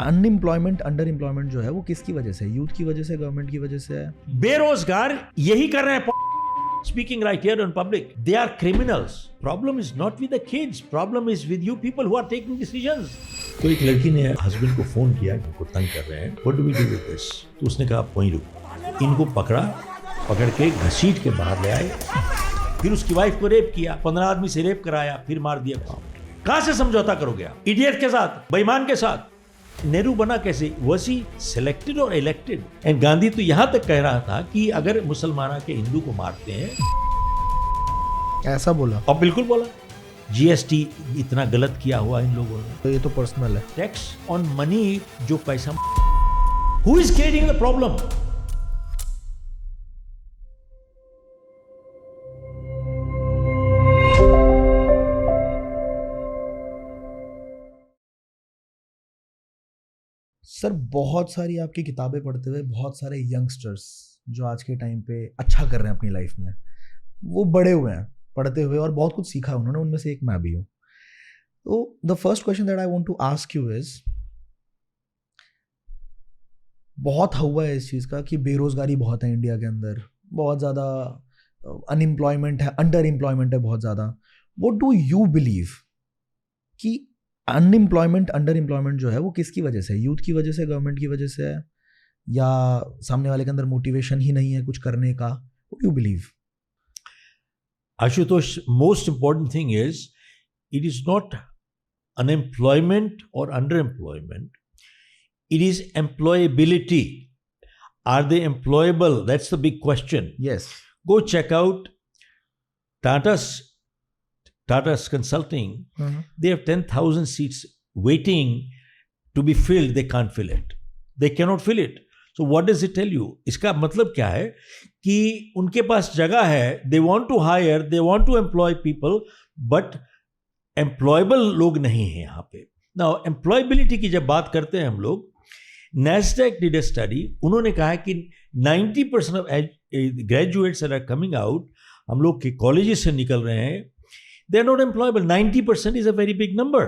Unemployment under employment जो है वो किसकी वजह से है? यूथ की वजह से, गवर्नमेंट की वजह से है? बेरोजगार यही कर रहे हैं. Speaking right here in public, they are criminals. Problem is not with the kids. Problem is with you people who are taking decisions. तो एक लड़की ने हस्बैंड को फोन किया, इनको तंग कर रहे हैं. What do we do with this? तो उसने कहा आप वहीं रुको. इनको पकड़ के घसीट के बाहर ले आए. फिर उसकी वाइफ को रेप किया, 15 आदमी से रेप कराया, फिर मार दिया. कहां से समझौता करोगे आप? इडियट के साथ, बेईमान के साथ. नेहरू बना कैसे? Was he selected or elected? And Gandhi तो यहां तक कह रहा था कि अगर मुसलमान के हिंदू को मारते हैं, ऐसा बोला? और बिल्कुल बोला. जीएसटी इतना गलत किया हुआ इन लोगों ने. तो ये तो पर्सनल है. टैक्स ऑन मनी, जो पैसा. Who is creating the problem? Sir, बहुत सारी आपकी किताबें पढ़ते हुए बहुत सारे यंगस्टर्स जो आज के टाइम पे अच्छा कर रहे हैं अपनी लाइफ में, वो बड़े हुए हैं पढ़ते हुए और बहुत कुछ सीखा उन्होंने. उनमें से एक मैं भी हूँ. तो the first question that I want to ask you is, बहुत हुआ है इस चीज़ का कि बेरोजगारी बहुत है इंडिया के अंदर, बहुत ज़्यादा अनएम्प्लॉयमेंट है, अंडर एम्प्लॉयमेंट है बहुत ज़्यादा. व्हाट डू यू बिलीव कि अनएम्प्लॉयमेंट अंडर एम्प्लॉयमेंट जो है वो किसकी वजह से है? यूथ की वजह से, गवर्नमेंट की वजह से है, या सामने वाले के अंदर मोटिवेशन ही नहीं है कुछ करने का? What do you believe? Ashutosh, most important thing is it is not unemployment और underemployment. It is employability. Are they employable? That's the big question. Yes. Go check out Tata's Consulting. They have 10,000 seats waiting to be filled. They can't fill it. They cannot fill it. So what does it tell you? इसका मतलब क्या है कि उनके पास जगह है, they want to hire, they want to employ people, but employable लोग नहीं हैं यहाँ पे. Now employability की जब बात करते हैं हम लोग, NASDAQ did a study. उन्होंने कहा कि 90% of graduates that are coming out, हम लोग के कॉलेजेस से निकल रहे हैं, they are not employable. 90% is a very big number.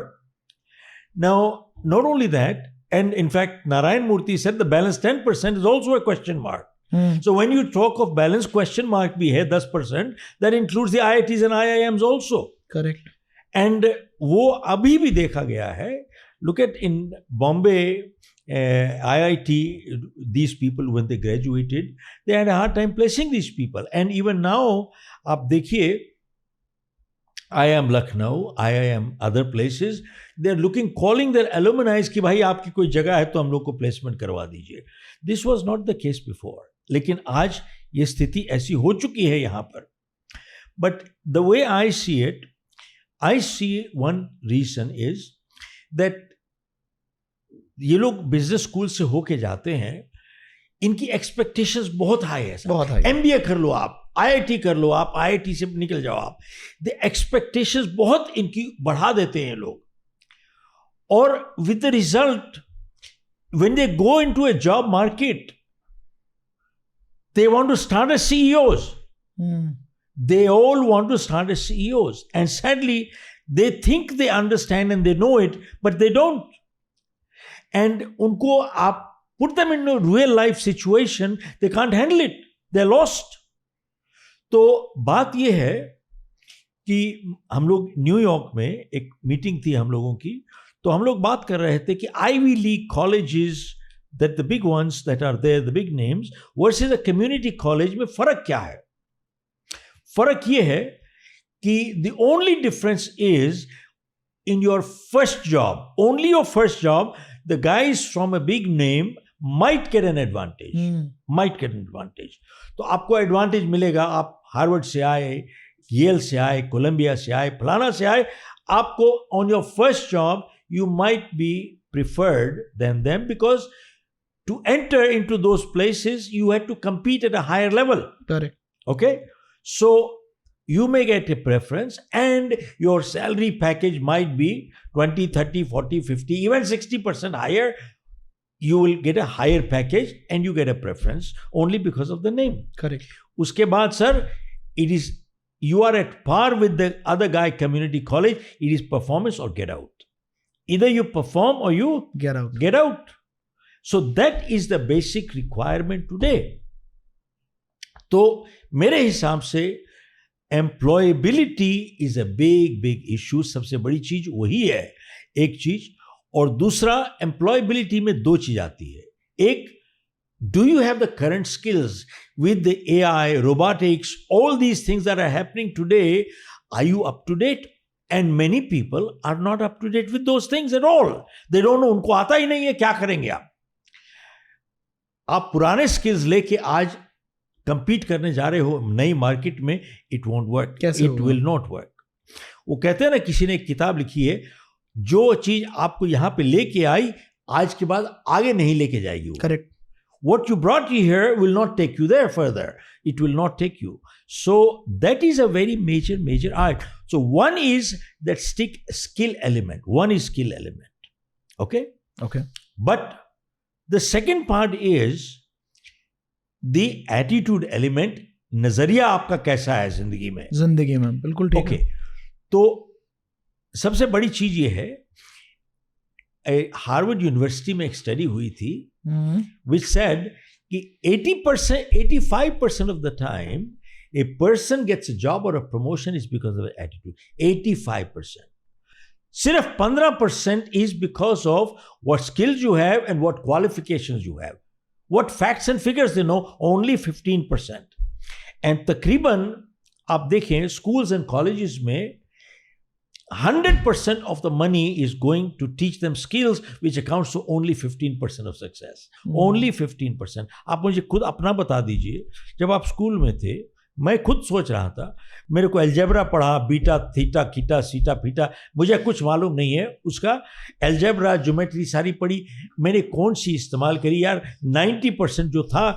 Now, not only that, and in fact, Narayan Murthy said the balance 10% is also a question mark. So when you talk of balance, question mark bhi hai 10%, that includes the IITs and IIMs also. Correct. And wo abhi bhi dekha gaya hai. Look at in Bombay, IIT, these people when they graduated, they had a hard time placing these people. And even now, aap dekhiye, IIM Lucknow, IIM other places, they are calling their alumni कि भाई आपकी कोई जगह है तो हम लोग को प्लेसमेंट करवा दीजिए. This was not the case before. लेकिन आज ये स्थिति ऐसी हो चुकी है यहाँ पर. But the way I see it, I see one reason is that ये लोग बिजनेस स्कूल से होके जाते हैं, इनकी एक्सपेक्टेशंस बहुत हाई है. बहुत हाई. MBA कर लो आप, IIT कर लो आप, IIT से निकल जाओ आप. द एक्सपेक्टेशंस बहुत इनकी बढ़ा देते हैं लोग. और with the result, when they go into a job market, they want to start as CEOs. They all want to start as CEOs. And sadly, they think they understand and they know it, but they don't. And उनको आप put them in a real life situation, they can't handle it. They're lost. तो बात ये है कि हम लोग New York में एक मीटिंग थी हम लोगों की, तो हम लोग बात कर रहे थे कि Ivy League colleges, that the big ones that are there, the big names, versus a community college में फर्क क्या है? फर्क ये है कि the only difference is in your first job, only your first job, the guys from a big name might get an advantage. Might get an advantage. तो आपको एडवांटेज मिलेगा. आप हार्वर्ड से आए, येल से आए, कोलंबिया से आए, फलाना से आए, आपको on your first job you might be preferred than them, because to enter into those places you have to compete at a higher level. Correct. Okay? So you may get a preference and your salary package might be 20, 30, 40, 50, even 60% higher. You will get a higher package and you get a preference only because of the name. Correct. Uske baad, sir, it is, you are at par with the other guy, community college. It is performance or get out. either you perform or you get out. So that is the basic requirement today. तो मेरे हिसाब से employability is a big issue. सबसे बड़ी चीज वही है, एक चीज. और दूसरा, एम्प्लॉयबिलिटी में दो चीज आती है. एक, do you have the current skills with the AI, robotics, all these things that are happening today? Are you up to date? And many people are not up to date with those things at all. They don't know, उनको आता ही नहीं है, क्या करेंगे आप. आप पुराने skills लेके आज कंपीट करने जा रहे हो नई मार्केट में, it won't work, it will not work. वो कहते हैं ना, किसी ने एक किताब लिखी है, जो चीज आपको यहां पे लेके आई, आज के बाद आगे नहीं लेके जाएगी. Correct. What you brought you here will not take you there further. It will not take you. So that is a very major art. So one is that skill element. One is skill element. Okay? Okay. But the second part is the attitude element. नजरिया आपका कैसा है जिंदगी में? जिंदगी में बिल्कुल ठीक है. Okay. तो सबसे बड़ी चीज ये है, हार्वर्ड यूनिवर्सिटी में एक स्टडी हुई थी which said कि 85% of the time a person gets a job or a promotion is because of attitude. 85%. सिर्फ 15% is because of what skills you have and what qualifications you have. What facts and figures they know, only 15%. And तकरीबन आप देखें schools and colleges में 100% of the money is going to teach them skills, which accounts to only 15% of success. Only 15%. आप मुझे खुद अपना बता दीजिए, जब आप स्कूल में थे, मैं खुद सोच रहा था, मेरे को अलजेब्रा पढ़ा, बीटा थीटा कीटा सीटा फीटा, मुझे कुछ मालूम नहीं है उसका. अलजेब्रा, ज्योमेट्री सारी पढ़ी, मैंने कौन सी इस्तेमाल करी यार. 90% जो था,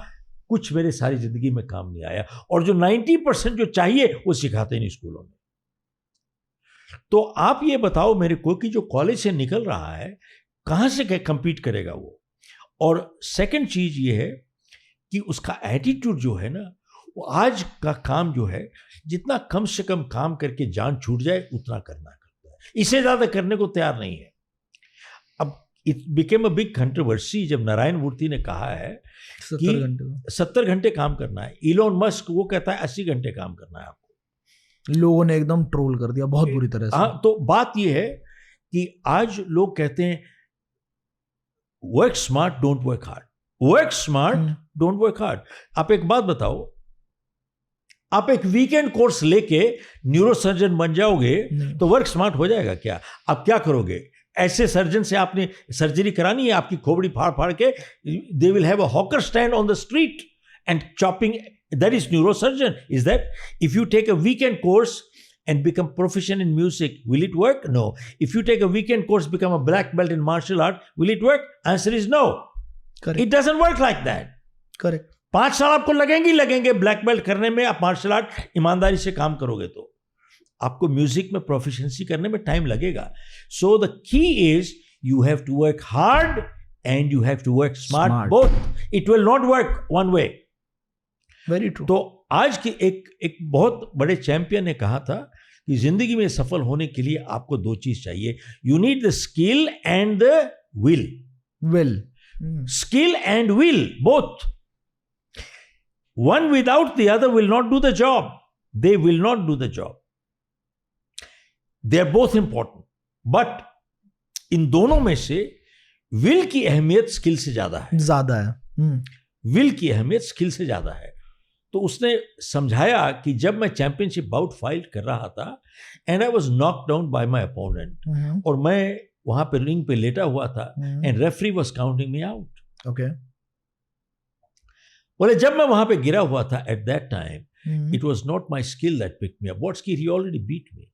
कुछ मेरे सारी जिंदगी में काम नहीं आया. और जो 90% जो चाहिए वो सिखाते नहीं स्कूलों में. तो आप ये बताओ मेरे को कि जो कॉलेज से निकल रहा है, कहां से कंपीट करेगा वो. और सेकंड चीज ये है कि उसका एटीट्यूड जो है ना, वो आज का काम जो है, जितना कम से कम काम करके जान छूट जाए उतना करता है, इससे ज्यादा करने को तैयार नहीं है. अब it became a big controversy जब नारायण मूर्ति ने कहा है कि 70 घंटे काम करना है. इलोन मस्क वो कहता है 80 घंटे काम करना है आपको. लोगों ने एकदम ट्रोल कर दिया बहुत बुरी तरह से. हाँ, तो बात यह है कि आज लोग कहते हैं work smart don't work hard, work smart don't work hard. आप एक बात बताओ, आप एक वीकेंड कोर्स लेके न्यूरोसर्जन बन जाओगे तो वर्क स्मार्ट हो जाएगा क्या? आप क्या करोगे? ऐसे सर्जन से आपने सर्जरी करानी है, आपकी खोपड़ी फाड़ फाड़ के, they will have a hawker stand on the street and chopping. That is neurosurgeon. Is that if you take a weekend course and become proficient in music, will it work? No. If you take a weekend course, become a black belt in martial art, will it work? Answer is no. Correct. It doesn't work like that. Correct. 5 साल आपको लगेंगे black belt करने में. आप martial art ईमानदारी से काम करोगे तो आपको म्यूजिक में प्रोफिशिएंसी करने में टाइम लगेगा. So the key is you have to work hard and you have to work smart. Both. It will not work one way. Very true. तो आज की एक बहुत बड़े चैंपियन ने कहा था कि जिंदगी में सफल होने के लिए आपको दो चीज चाहिए. You need the skill and the will. Skill and will, both. One without the other will not do the job. They will not do the job. They are both important, but इन दोनों में से will की अहमियत skill से ज्यादा है. Will की अहमियत स्किल से ज्यादा है. तो उसने समझाया कि जब मैं चैंपियनशिप बाउट फाइट कर रहा था and I was knock down by my opponent, और मैं वहां पे रिंग पे लेटा हुआ था and referee was counting me out. Okay. बोले जब मैं वहां पे गिरा हुआ था, at that time it was not my skill that picked me up. What skill? He already beat me.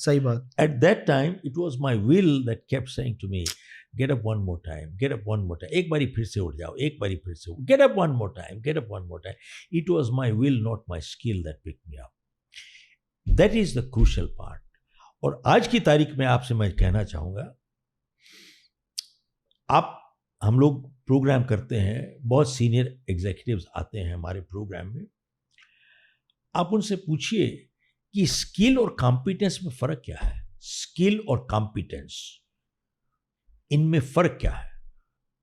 सही बात. At that time it was my will that kept saying to me, get up one more time, get up one more time. एक बारी फिर से उठ जाओ, एक बारी फिर से get up one more time, get up one more time. It was my will, not my skill that picked me up. That is the crucial part. और आज की तारीख में आपसे मैं कहना चाहूंगा, हम लोग प्रोग्राम करते हैं, बहुत सीनियर एग्जीक्यूटिव्स आते हैं हमारे प्रोग्राम में. आप उनसे पूछिए कि स्किल और कॉम्पिटेंस में फर्क क्या है. स्किल और कॉम्पिटेंस, इनमें फर्क क्या है,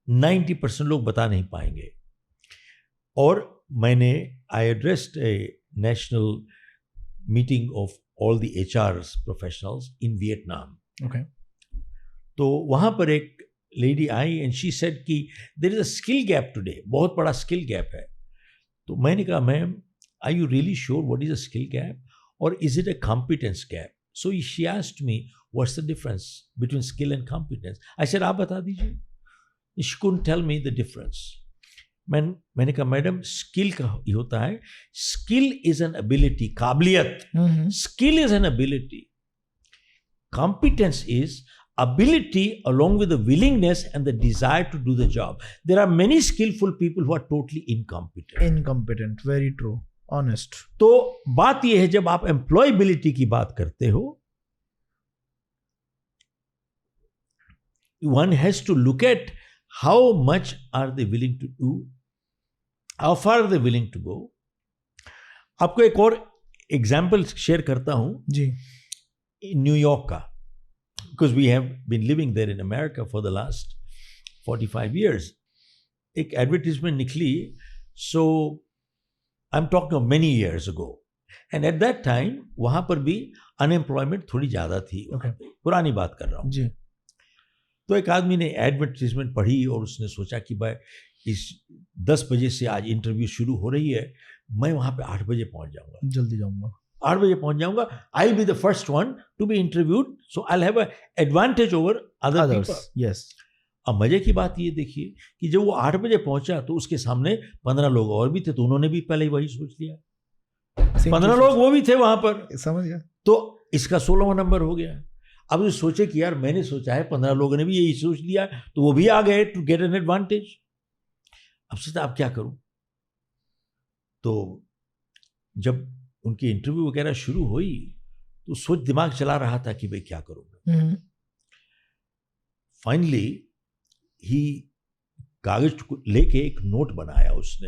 90% लोग बता नहीं पाएंगे। और मैंने I addressed a national meeting of all the HR professionals in Vietnam. Okay. तो वहाँ पर एक लेडी आई एंड शी सेड कि there is a skill gap today, बहुत बड़ा स्किल गैप है। तो मैंने कहा ma'am are you really sure what is a skill gap और is it a competence gap? So she asked me what's the difference between skill and competence. I said आप बता दीजिए। She couldn't tell me the difference. मैंने कहा madam skill का ये होता है, स्किल इज एन एबिलिटी, काबिलियत, skill is an ability, competence is ability along with the willingness and the desire to do the job. There are many skillful people who are totally Incompetent, very true, honest. तो बात यह है जब आप employability की बात करते हो, one has to look at how much are they willing to do, how far are they willing to go. आपको एक और एग्जाम्पल शेयर करता हूं जी, न्यूयॉर्क का, because we have been living there in America for the last 45 years. एक advertisement निकली, so I'm talking of many years ago, and at that time वहां पर भी अनएम्प्लॉयमेंट थोड़ी ज्यादा थी। Okay. पुरानी बात कर रहा हूँ जी। तो एक आदमी ने एडवर्टीजमेंट पढ़ी और उसने सोचा कि भाई इस 10 बजे से आज इंटरव्यू शुरू हो रही है, मैं वहां पे 8 बजे पहुंच जाऊंगा, जल्दी जाऊंगा, 8 बजे पहुंच जाऊंगा। I will be the first one to be interviewed, so I will have a advantage over other people. Yes. अब मजे की बात ये देखिए कि जब वो 8 बजे पहुंचा तो उसके सामने 15 लोग और भी थे, तो उन्होंने भी पहले ही वही सोच लिया, 15 लोग वो भी थे वहां पर, समझ गया। तो इसका 16वां नंबर हो गया। अब ये सोचे कि यार मैंने सोचा है, 15 लोगों ने भी यही सोच लिया, तो वो भी आ गए टू गेट एन एडवांटेज। अब सोचा अब क्या करूं? तो जब उनकी इंटरव्यू वगैरह शुरू हुई तो सोच दिमाग चला रहा था कि भाई क्या करूंगा। फाइनली ही कागज लेके एक नोट बनाया उसने,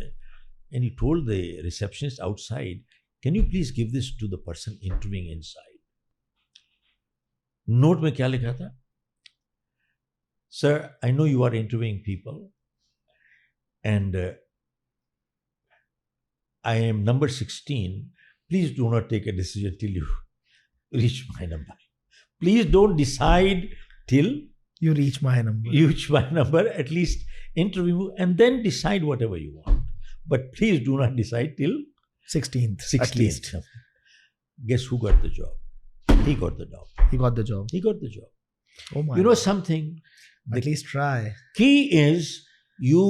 and he told the receptionist outside, can you please give this to the person interviewing inside. Note में क्या लिखा था? Sir, I know you are interviewing people and I am number 16. Please do not take a decision till you reach my number. Please don't decide till you reach my number. You reach my number. At least interview and then decide whatever you want. But please do not decide till 16th. 16th. At least. Guess who got the job? He got the job. He got the job. He got the job. Oh my. You know something? At least try. Key is you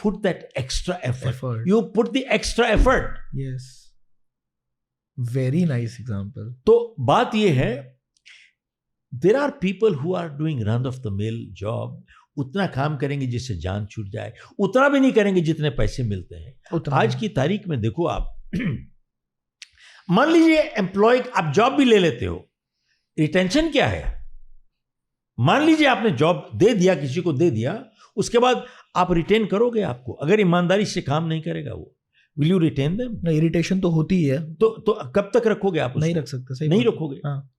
put that extra effort. You put the extra effort. Yes. Very nice example. तो बात ये है, there are people who are doing run of the mill job, उतना काम करेंगे जिससे जान छूट जाए, उतना भी नहीं करेंगे जितने पैसे मिलते हैं। आज की तारीख में देखो आप, मान लीजिए एम्प्लॉय, आप जॉब भी ले लेते हो, रिटेंशन क्या है? मान लीजिए आपने जॉब दे दिया, किसी को दे दिया, उसके बाद आप रिटेन करोगे आपको? अगर ईमानदारी से काम नहीं करेगा वो, विल यू रिटेन देम? नहीं, इरिटेशन तो होती ही है। तो कब तक रखोगे आप उसको? नहीं रख सकते, सही नहीं रखोगे। हाँ।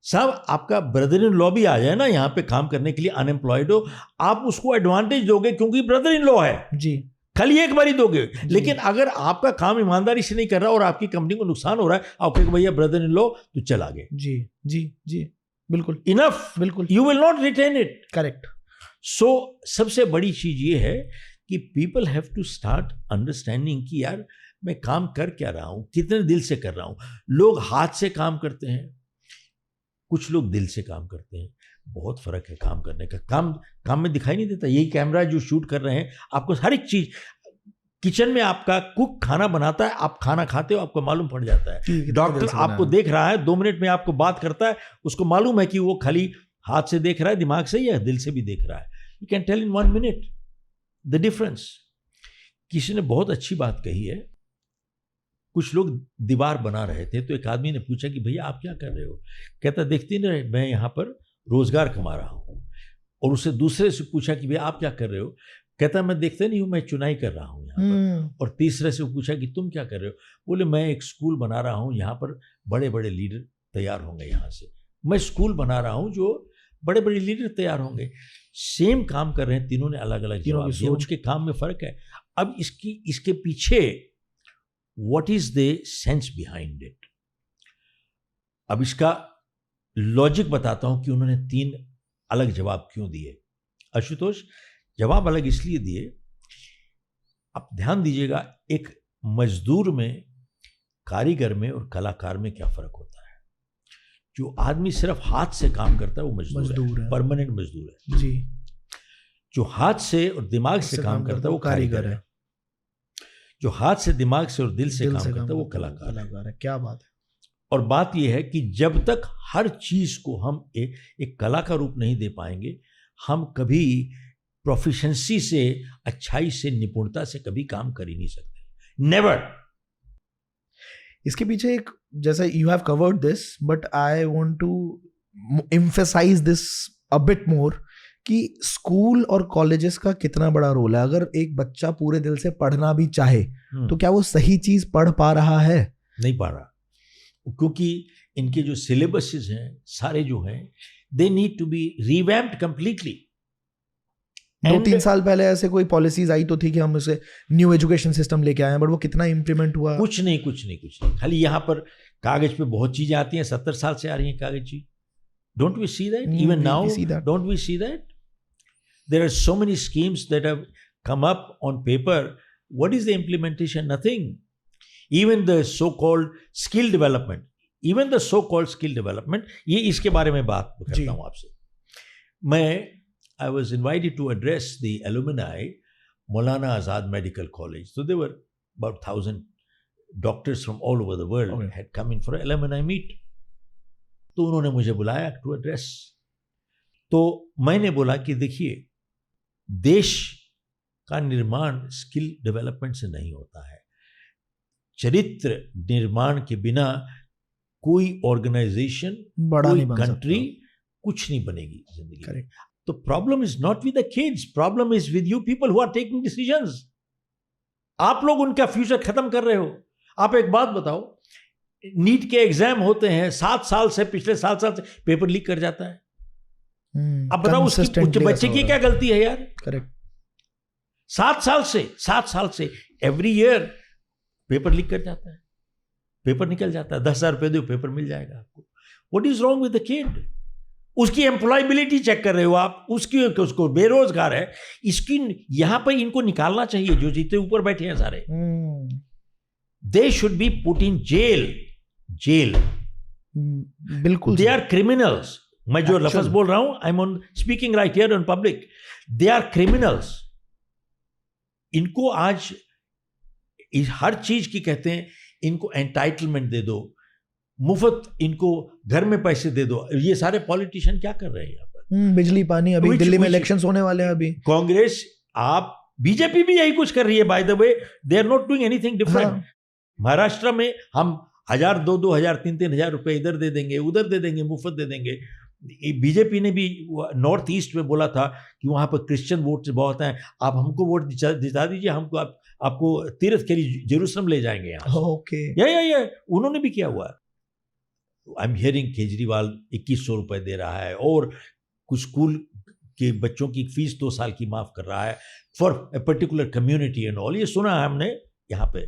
साहब, आपका ब्रदर इन लॉ भी आ जाए ना यहाँ पे काम करने के लिए, अनएम्प्लॉयड हो, आप उसको एडवांटेज दोगे क्योंकि ब्रदर इन लॉ है जी, खाली एक बार ही दोगे। लेकिन अगर आपका काम ईमानदारी से नहीं कर रहा और आपकी कंपनी को नुकसान हो रहा है, आप कहेंगे भैया ब्रदर इन लॉ तो चल आगे। जी जी जी, बिल्कुल इनफ, बिल्कुल, you will not retain it. Correct. So सबसे बड़ी चीज ये है कि people have to start understanding कि यार मैं काम कर क्या रहा हूं, कितने दिल से कर रहा हूं। लोग हाथ से काम करते हैं, कुछ लोग दिल से काम करते हैं, बहुत फर्क है काम करने का। काम में दिखाई नहीं देता। यही कैमरा जो शूट कर रहे हैं, आपको हर एक चीज, किचन में आपका कुक खाना बनाता है, आप खाना खाते हो, आपको मालूम पड़ जाता है। डॉक्टर आपको देख रहा है, 2 मिनट में आपको बात करता है, उसको मालूम है कि वो खाली हाथ से देख रहा है, दिमाग से या दिल से भी देख रहा है। You can tell in 1 minute the difference. किसी ने बहुत अच्छी बात कही है, कुछ लोग दीवार बना रहे थे, तो एक आदमी ने पूछा कि भैया आप क्या कर रहे हो? कहता देखती नहीं, मैं यहाँ पर रोजगार कमा रहा हूँ। और उससे दूसरे से पूछा कि भैया आप क्या कर रहे हो? कहता मैं देखते नहीं हूँ, मैं चुनाई कर रहा हूँ यहाँ पर। और तीसरे से पूछा कि तुम क्या कर रहे हो? बोले मैं एक स्कूल बना रहा हूँ, यहाँ पर बड़े बड़े लीडर तैयार होंगे यहाँ से। मैं स्कूल बना रहा हूँ जो बड़े बड़े लीडर तैयार होंगे। सेम काम कर रहे हैं, तीनों ने अलग अलग जवाब दिए, सोच के काम में फर्क है। अब इसके पीछे what is the sense behind it, अब इसका लॉजिक बताता हूं कि उन्होंने 3 अलग जवाब क्यों दिए। आशुतोष, जवाब अलग इसलिए दिए, आप ध्यान दीजिएगा, एक मजदूर में, कारीगर में और कलाकार में क्या फर्क होता है। जो आदमी सिर्फ हाथ से काम करता है वो मजदूर है, परमानेंट मजदूर है जी। जो हाथ से और दिमाग से काम करता है वो कारीगर है। जो हाथ से, दिमाग से और दिल से काम करता है वो कलाकार है। क्या बात है। और बात यह है कि जब तक हर चीज को हम एक कला का रूप नहीं दे पाएंगे, हम कभी प्रोफिशिएंसी से, अच्छाई से, निपुणता से कभी काम कर ही नहीं सकते। नेवर। इसके पीछे एक, जैसा you have covered this, but I want to emphasise this a bit more, कि स्कूल और कॉलेजेस का कितना बड़ा रोल है। अगर एक बच्चा पूरे दिल से पढ़ना भी चाहे तो क्या वो सही चीज पढ़ पा रहा है? नहीं पा रहा, क्योंकि इनके जो सिलेबसेस हैं सारे जो हैं, they need to be revamped completely. 2-3 साल पहले ऐसे कोई पॉलिसीज आई तो थी कि हम उसे न्यू एजुकेशन सिस्टम लेके आए हैं, बट वो कितना इम्प्लीमेंट हुआ? कुछ नहीं। खाली यहाँ पर कागज पे बहुत चीजें आती हैं, 70 साल से आ रही हैं कागज की। Don't we see that even now? Don't we see that there are so many schemes that have come up on paper? What is the implementation? Nothing. Even the so-called skill development, ये इसके बारे में बात करता हूँ आपसे। I was invited to address the alumni Maulana Azad Medical College. So there were about 1,000 doctors from all over the world had come in for an alumni meet. तो उन्होंने मुझे बुलाया to address. तो मैंने बोला कि देखिए, देश का निर्माण स्किल डेवलपमेंट से नहीं होता है। चरित्र निर्माण के बिना कोई ऑर्गेनाइजेशन, कोई कंट्री कुछ नहीं बनेगी जिंदगी में। तो problem is not with the kids, problem is with you people who are taking decisions. आप लोग उनका फ्यूचर खत्म कर रहे हो। आप एक बात बताओ, नीट के एग्जाम होते हैं, 7 साल से, पिछले 7 साल से पेपर लीक कर जाता है। अब बताओ उसकी बच्चे की क्या गलती है यार? करेक्ट। 7 साल से एवरी ईयर पेपर लीक कर जाता है, पेपर निकल जाता है। 10,000 रुपए दो, पेपर मिल जाएगा आपको। What is wrong with the kid? उसकी एम्प्लॉयबिलिटी चेक कर रहे हो आप, उसको बेरोजगार है। इसकी यहां पर इनको निकालना चाहिए, जो जितने ऊपर बैठे हैं सारे। They should be put in jail. बिल्कुल, दे आर क्रिमिनल्स। मैं जो लफ्ज बोल रहा हूं, I am on speaking right here in public. They are criminals. इनको आज हर चीज की कहते हैं, इनको एंटाइटलमेंट दे दो, मुफ्त इनको घर में पैसे दे दो। ये सारे पॉलिटिशियन क्या कर रहे हैं यहाँ पर? बिजली पानी। अभी दिल्ली में इलेक्शंस होने वाले हैं। अभी कांग्रेस, आप बीजेपी भी यही कुछ कर रही है। By the way, they are not doing anything different. Maharashtra में हम 1,000, 2,000, 3,000 रुपए इधर दे देंगे, उधर दे देंगे, मुफ्त दे देंगे। बीजेपी ने भी नॉर्थ ईस्ट में बोला था कि वहां पर क्रिश्चियन वोट बहुत हैं, आप हमको वोट जिता दीजिए, हमको आपको तीर्थ के लिए जेरूसलम ले जाएंगे यहाँ। ओके, या उन्होंने भी किया हुआ है। आई एम हियरिंग केजरीवाल 2100 रुपए दे रहा है, और कुछ स्कूल के बच्चों की फीस 2 साल की माफ कर रहा है for a particular community and all. ये सुना है हमने यहाँ पे।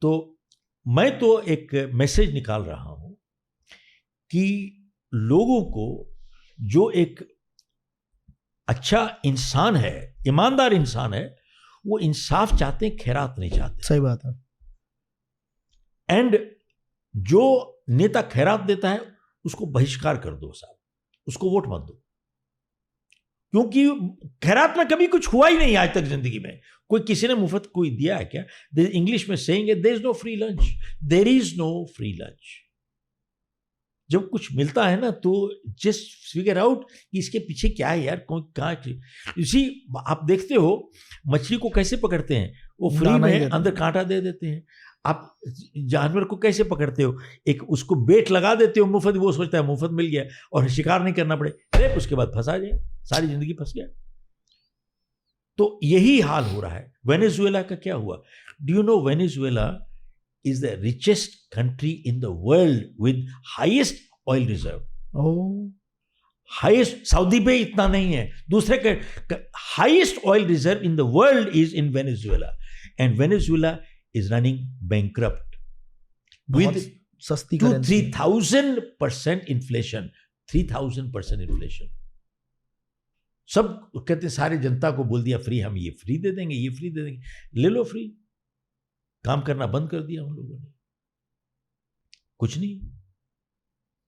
तो मैं तो एक मैसेज निकाल रहा हूं कि लोगों को, जो एक अच्छा इंसान है, ईमानदार इंसान है, वो इंसाफ चाहते हैं, खैरात नहीं चाहते। सही बात है। एंड जो नेता खैरात देता है उसको बहिष्कार कर दो साहब, उसको वोट मत दो, क्योंकि खैरात में कभी कुछ हुआ ही नहीं आज तक जिंदगी में। कोई किसी ने मुफ्त कोई दिया है क्या? इंग्लिश में सेइंग है, there is no free lunch, there is no free lunch. जब कुछ मिलता है ना, तो जस्ट फिगर आउट कि इसके पीछे क्या है यार, कहाँ। इसी आप देखते हो मछली को कैसे पकड़ते हैं, वो फ्री में अंदर कांटा दे देते हैं। आप जानवर को कैसे पकड़ते हो, एक उसको बेट लगा देते हो मुफ्त, वो सोचता है मुफ्त मिल गया और शिकार नहीं करना पड़े, अरे उसके बाद फंसा जाए, सारी जिंदगी फंस गया। तो यही हाल हो रहा है। वेनेजुएला का क्या हुआ? Do you no Venezuela is the richest country in the world with highest oil reserve. Oh. Highest Saudi पे इतना नहीं है, दूसरे के highest oil reserve in the world is in Venezuela, and Venezuela is running bankrupt with सस्ती 3,000% inflation, 3,000% inflation. सब कहते सारी जनता को बोल दिया फ्री, हम ये फ्री दे देंगे, ये फ्री दे देंगे, ले लो फ्री। काम करना बंद कर दिया उन लोगों ने, कुछ नहीं।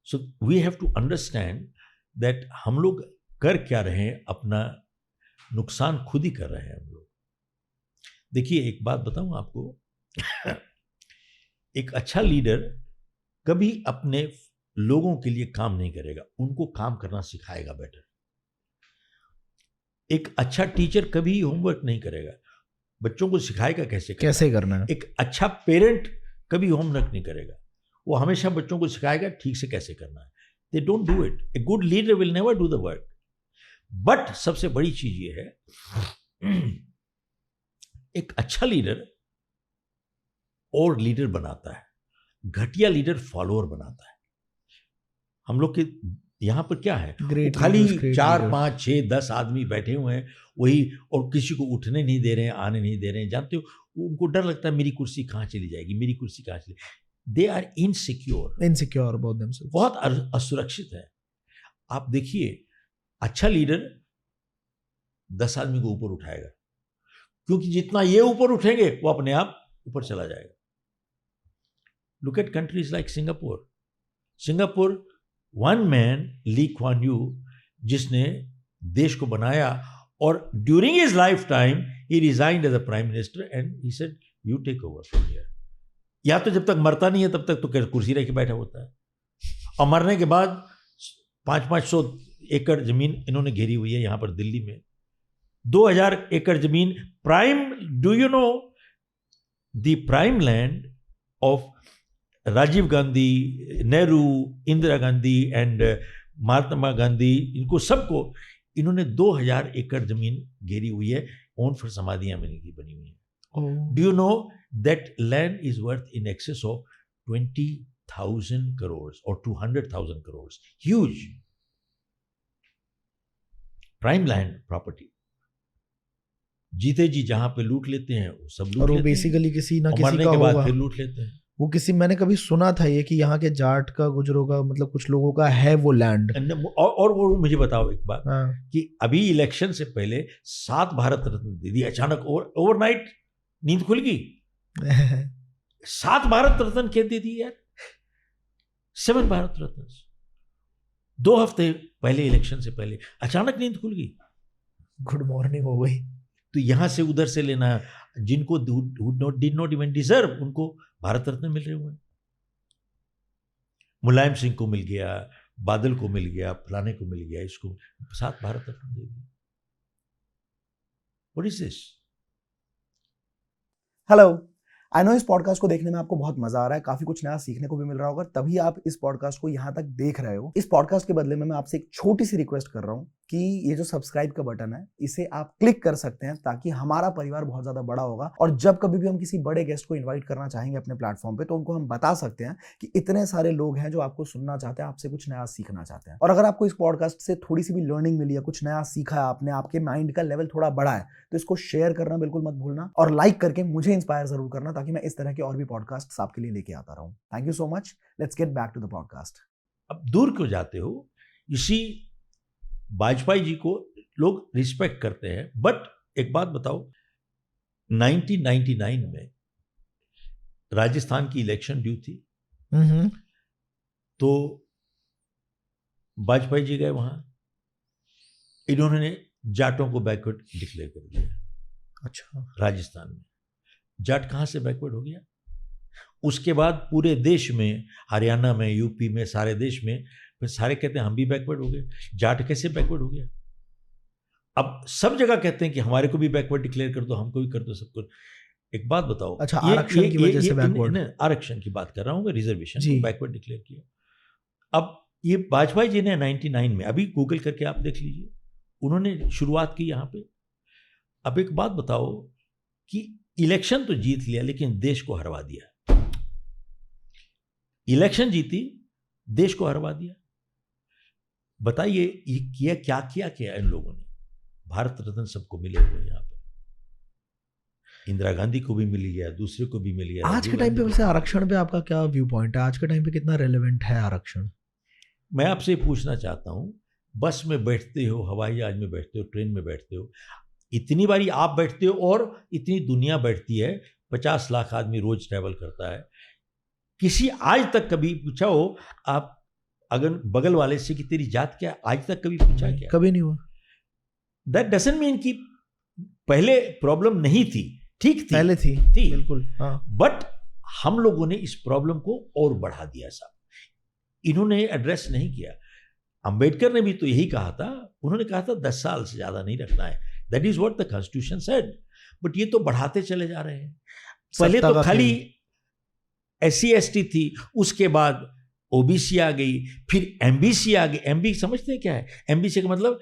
So we have to understand that हम लोग कर क्या रहे हैं, अपना नुकसान खुद ही कर रहे हैं हम लोग। देखिए एक बात बताऊं आपको, एक अच्छा लीडर कभी अपने लोगों के लिए काम नहीं करेगा, उनको काम करना सिखाएगा बेटर। एक अच्छा टीचर कभी होमवर्क नहीं करेगा, बच्चों को सिखाएगा कैसे करना है। एक अच्छा पेरेंट कभी होमवर्क नहीं करेगा, वो हमेशा बच्चों को सिखाएगा ठीक से कैसे करना है। They don't do it. A good leader will never do the work. But सबसे बड़ी चीज ये है, एक अच्छा लीडर और लीडर बनाता है, घटिया लीडर फॉलोअर बनाता है। हम लोग के यहां पर क्या है, खाली 4, 5, 6, 10 आदमी बैठे हुए हैं वही, और किसी को उठने नहीं दे रहे हैं, आने नहीं दे रहे हैं। जानते हो, उनको डर लगता है मेरी कुर्सी कहां चली जाएगी, मेरी कुर्सी कहां चली। They are insecure about themselves, बहुत असुरक्षित है। आप देखिए, अच्छा लीडर 10 आदमी को ऊपर उठाएगा, क्योंकि जितना ये ऊपर उठेंगे वो अपने आप ऊपर चला जाएगा। Look at countries like Singapore, one man Lee Kuan Yew, जिसने देश को बनाया, और during his lifetime he resigned as a prime minister and he said you take over from here. या तो जब तक मरता नहीं है तब तक तो कुर्सी रह के बैठा होता है, और मरने के बाद 500 एकड़ जमीन इन्होंने घेरी हुई है यहाँ पर दिल्ली में, 2000 एकड़ जमीन prime. Do you know the prime land of Rajiv Gandhi, Nehru, Indira Gandhi and Mahatma Gandhi, इनको सबको इन्होंने 2000 एकड़ जमीन घेरी हुई है, ओन फॉर समाधियां बनी हुई है। Do you know that land is worth in excess of 20,000 crore और 200,000 crore. Huge prime land property. जीते जी जहां पे लूट लेते हैं वो सब लूट, और वो बेसिकली किसी ना किसी मरने का के बाद फिर लूट लेते हैं। वो किसी, मैंने कभी सुना था ये कि यहाँ के जाट का, गुजरों का, मतलब कुछ लोगों का है वो लैंड। और वो मुझे बताओ एक बात, कि अभी इलेक्शन से पहले 7 भारत रत्न दे दी अचानक, ओवरनाइट नींद खुल गई। 7 भारत रत्न क्या दे दी यार, 7 भारत रत्न 2 हफ्ते पहले, इलेक्शन से पहले अचानक नींद खुल गई, गुड मॉर्निंग हो गई। तो यहां से उधर से लेना, जिनको डिड नॉट इवन डिजर्व, उनको भारत रत्न मिल रहे हुए। मुलायम सिंह को मिल गया, बादल को मिल गया, फलाने को मिल गया, इसको 7 भारत रत्न दे दिए। What is this? Hello, I know इस पॉडकास्ट को देखने में आपको बहुत मजा आ रहा है, काफी कुछ नया सीखने को भी मिल रहा होगा, तभी आप इस पॉडकास्ट को यहां तक देख रहे हो। इस पॉडकास्ट के बदले में मैं आपसे एक छोटी सी रिक्वेस्ट कर रहा हूं कि ये जो सब्सक्राइब का बटन है इसे आप क्लिक कर सकते हैं, ताकि हमारा परिवार बहुत ज्यादा बड़ा होगा, और जब कभी भी हम किसी बड़े गेस्ट को इन्वाइट करना चाहेंगे अपने प्लेटफॉर्म पे, तो उनको हम बता सकते हैं कि इतने सारे लोग हैं जो आपको सुनना चाहते हैं, आपसे कुछ नया सीखना चाहते हैं। और अगर आपको इस पॉडकास्ट से थोड़ी सी भी लर्निंग मिली है, कुछ नया सीखा है आपने, आपके माइंड का लेवल थोड़ा बढ़ा है, तो इसको शेयर करना बिल्कुल मत भूलना, और लाइक करके मुझे इंस्पायर जरूर करना, ताकि मैं इस तरह के और भी पॉडकास्ट आपके लिए लेके आता रहूं। Thank you so much. Let's get back to the podcast. अब दूर क्यों जाते हो? इसी वाजपेयी जी को लोग रिस्पेक्ट करते हैं, बट एक बात बताओ, 1999 में राजस्थान की इलेक्शन ड्यू थी, तो वाजपेयी जी गए वहां, इन्होंने जाटों को बैकवर्ड डिक्लेयर कर दिया। अच्छा, राजस्थान में जाट कहां से बैकवर्ड हो गया? उसके बाद पूरे देश में, हरियाणा में, यूपी में, सारे देश में, फिर सारे कहते हैं हम भी बैकवर्ड हो गए। जाट कैसे बैकवर्ड हो गया? अब सब जगह कहते हैं कि हमारे को भी बैकवर्ड डिक्लेयर कर दो, हमको भी कर दो, सबको। एक बात बताओ, अच्छा, आरक्षण की वजह से बैकवर्ड? आरक्षण की बात कर रहा हूं, रिजर्वेशन को बैकवर्ड डिक्लेयर किया। अब ये वाजपेयी जी ने 99 में, अभी गूगल करके आप देख लीजिए, उन्होंने शुरुआत की यहां पे। अब एक बात बताओ कि इलेक्शन तो जीत लिया, लेकिन देश को हरवा दिया। इलेक्शन जीती, देश को हरवा दिया। बताइए ये किया क्या किया क्या इन लोगों ने? भारत रत्न सबको मिले हुए हैं यहाँ पर, इंदिरा गांधी को भी मिल गया, दूसरे को भी मिल गया। आज के टाइम पे वैसे आरक्षण पे आपका क्या व्यू पॉइंट है? आज के टाइम पे कितना रेलेवेंट है आरक्षण? मैं आपसे पूछना चाहता हूँ, बस में बैठते हो, हवाई जहाज में बैठते हो, ट्रेन में बैठते हो, इतनी बारी आप बैठते हो और इतनी दुनिया बैठती है, 50 लाख आदमी रोज ट्रैवल करता है। किसी आज तक कभी पूछा हो आप अगर बगल वाले से कि तेरी जात क्या, आज तक कभी पूछा क्या? कभी नहीं हुआ। दैट डजंट मीन कि पहले प्रॉब्लम नहीं थी, ठीक थी, पहले थी बिल्कुल, हाँ। बट हम लोगों ने इस प्रॉब्लम को और बढ़ा दिया साहब, इन्होंने एड्रेस नहीं किया। अंबेडकर ने भी तो यही कहा था, उन्होंने कहा था 10 साल से ज्यादा नहीं रखना है, that is what the constitution said, but ये तो बढ़ाते चले जा रहे हैं। पहले तो खाली SC ST थी, उसके बाद OBC आ गई, फिर MBC आ गई। MB समझते हैं क्या है? MBC का मतलब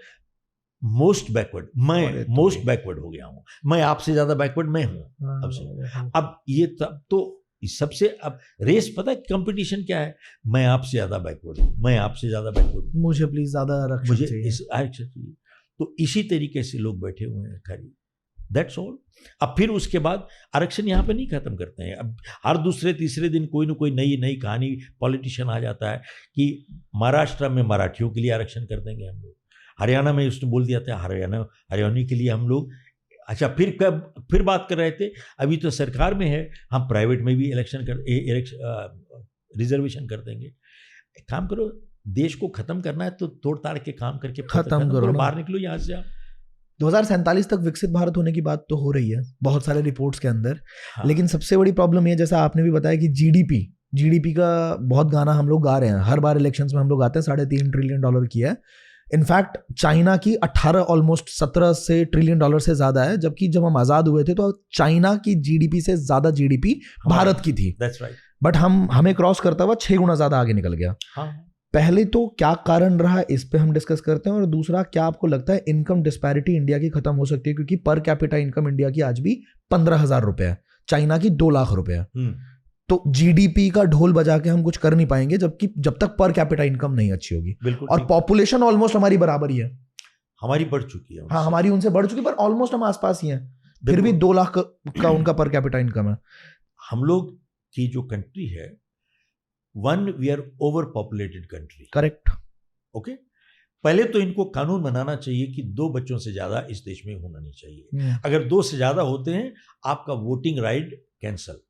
मोस्ट बैकवर्ड। मैं मोस्ट बैकवर्ड हो गया हूं, मैं आपसे ज्यादा बैकवर्ड मैं हूं। अब ये तब तो सबसे, अब रेस पता है कंपटीशन क्या है? मैं आपसे ज्यादा बैकवर्ड हूं, मैं आपसे ज्यादा बैकवर्ड हूं, मुझे प्लीज ज्यादा आरक्षण मुझे चाहिए। इस आरक्षण चाहिए। तो इसी तरीके से लोग बैठे हुए हैं खाली, दैट्स ऑल। अब फिर उसके बाद आरक्षण यहाँ पे नहीं खत्म करते हैं। अब हर दूसरे तीसरे दिन कोई ना कोई नई कहानी पॉलिटिशियन आ जाता है कि महाराष्ट्र में मराठियों के लिए आरक्षण कर देंगे हम लोग, हरियाणा में उसने बोल दिया था हरियाणा के लिए हम लोग। अच्छा, फिर बात कर रहे थे, अभी तो सरकार में है, हम प्राइवेट में भी रिजर्वेशन कर देंगे। एक काम करो, देश को खत्म करना है तो तोड़ ताड़ के काम करके खत्म करो, बाहर निकलो यहाँ से। आप 2047 तक विकसित भारत होने की बात तो हो रही है बहुत सारे रिपोर्ट्स के अंदर, हाँ। लेकिन सबसे बड़ी प्रॉब्लम ये, जैसा आपने भी बताया कि जीडीपी का बहुत गाना हम लोग गा रहे हैं, हर बार इलेक्शंस में हम लोग आते हैं, $3.5 ट्रिलियन की है। इनफैक्ट चाइना की 18 ऑलमोस्ट 17 से ट्रिलियन डॉलर से ज्यादा है, जबकि जब हम आजाद हुए थे तो चाइना की जीडीपी से ज्यादा जीडीपी भारत की थी। That's right. बट हमें क्रॉस करता हुआ 6 गुना ज्यादा आगे निकल गया। हाँ। पहले तो क्या कारण रहा, इस पे हम डिस्कस करते हैं, और दूसरा क्या आपको लगता है इनकम डिस्पैरिटी इंडिया की खत्म हो सकती है? क्योंकि पर कैपिटा इनकम इंडिया की आज भी 15,000 रुपए है, चाइना की 2 लाख रुपए है। तो जीडीपी का ढोल बजा के हम कुछ कर नहीं पाएंगे जब तक पर कैपिटा इनकम नहीं अच्छी होगी। बिल्कुल। और पॉपुलेशन ऑलमोस्ट हमारी बराबर ही है, हमारी बढ़ चुकी है। हाँ, हमारी उनसे बढ़ चुकी है, पर ऑलमोस्ट हम आसपास ही हैं, फिर भी 2 लाख का उनका पर कैपिटा इनकम है। हम लोग की जो कंट्री है, we are over populated country. Correct. Okay, पहले तो इनको कानून बनाना चाहिए कि 2 बच्चों से ज्यादा इस देश में होना नहीं चाहिए। अगर 2 से ज्यादा होते हैं, आपका voting right cancel,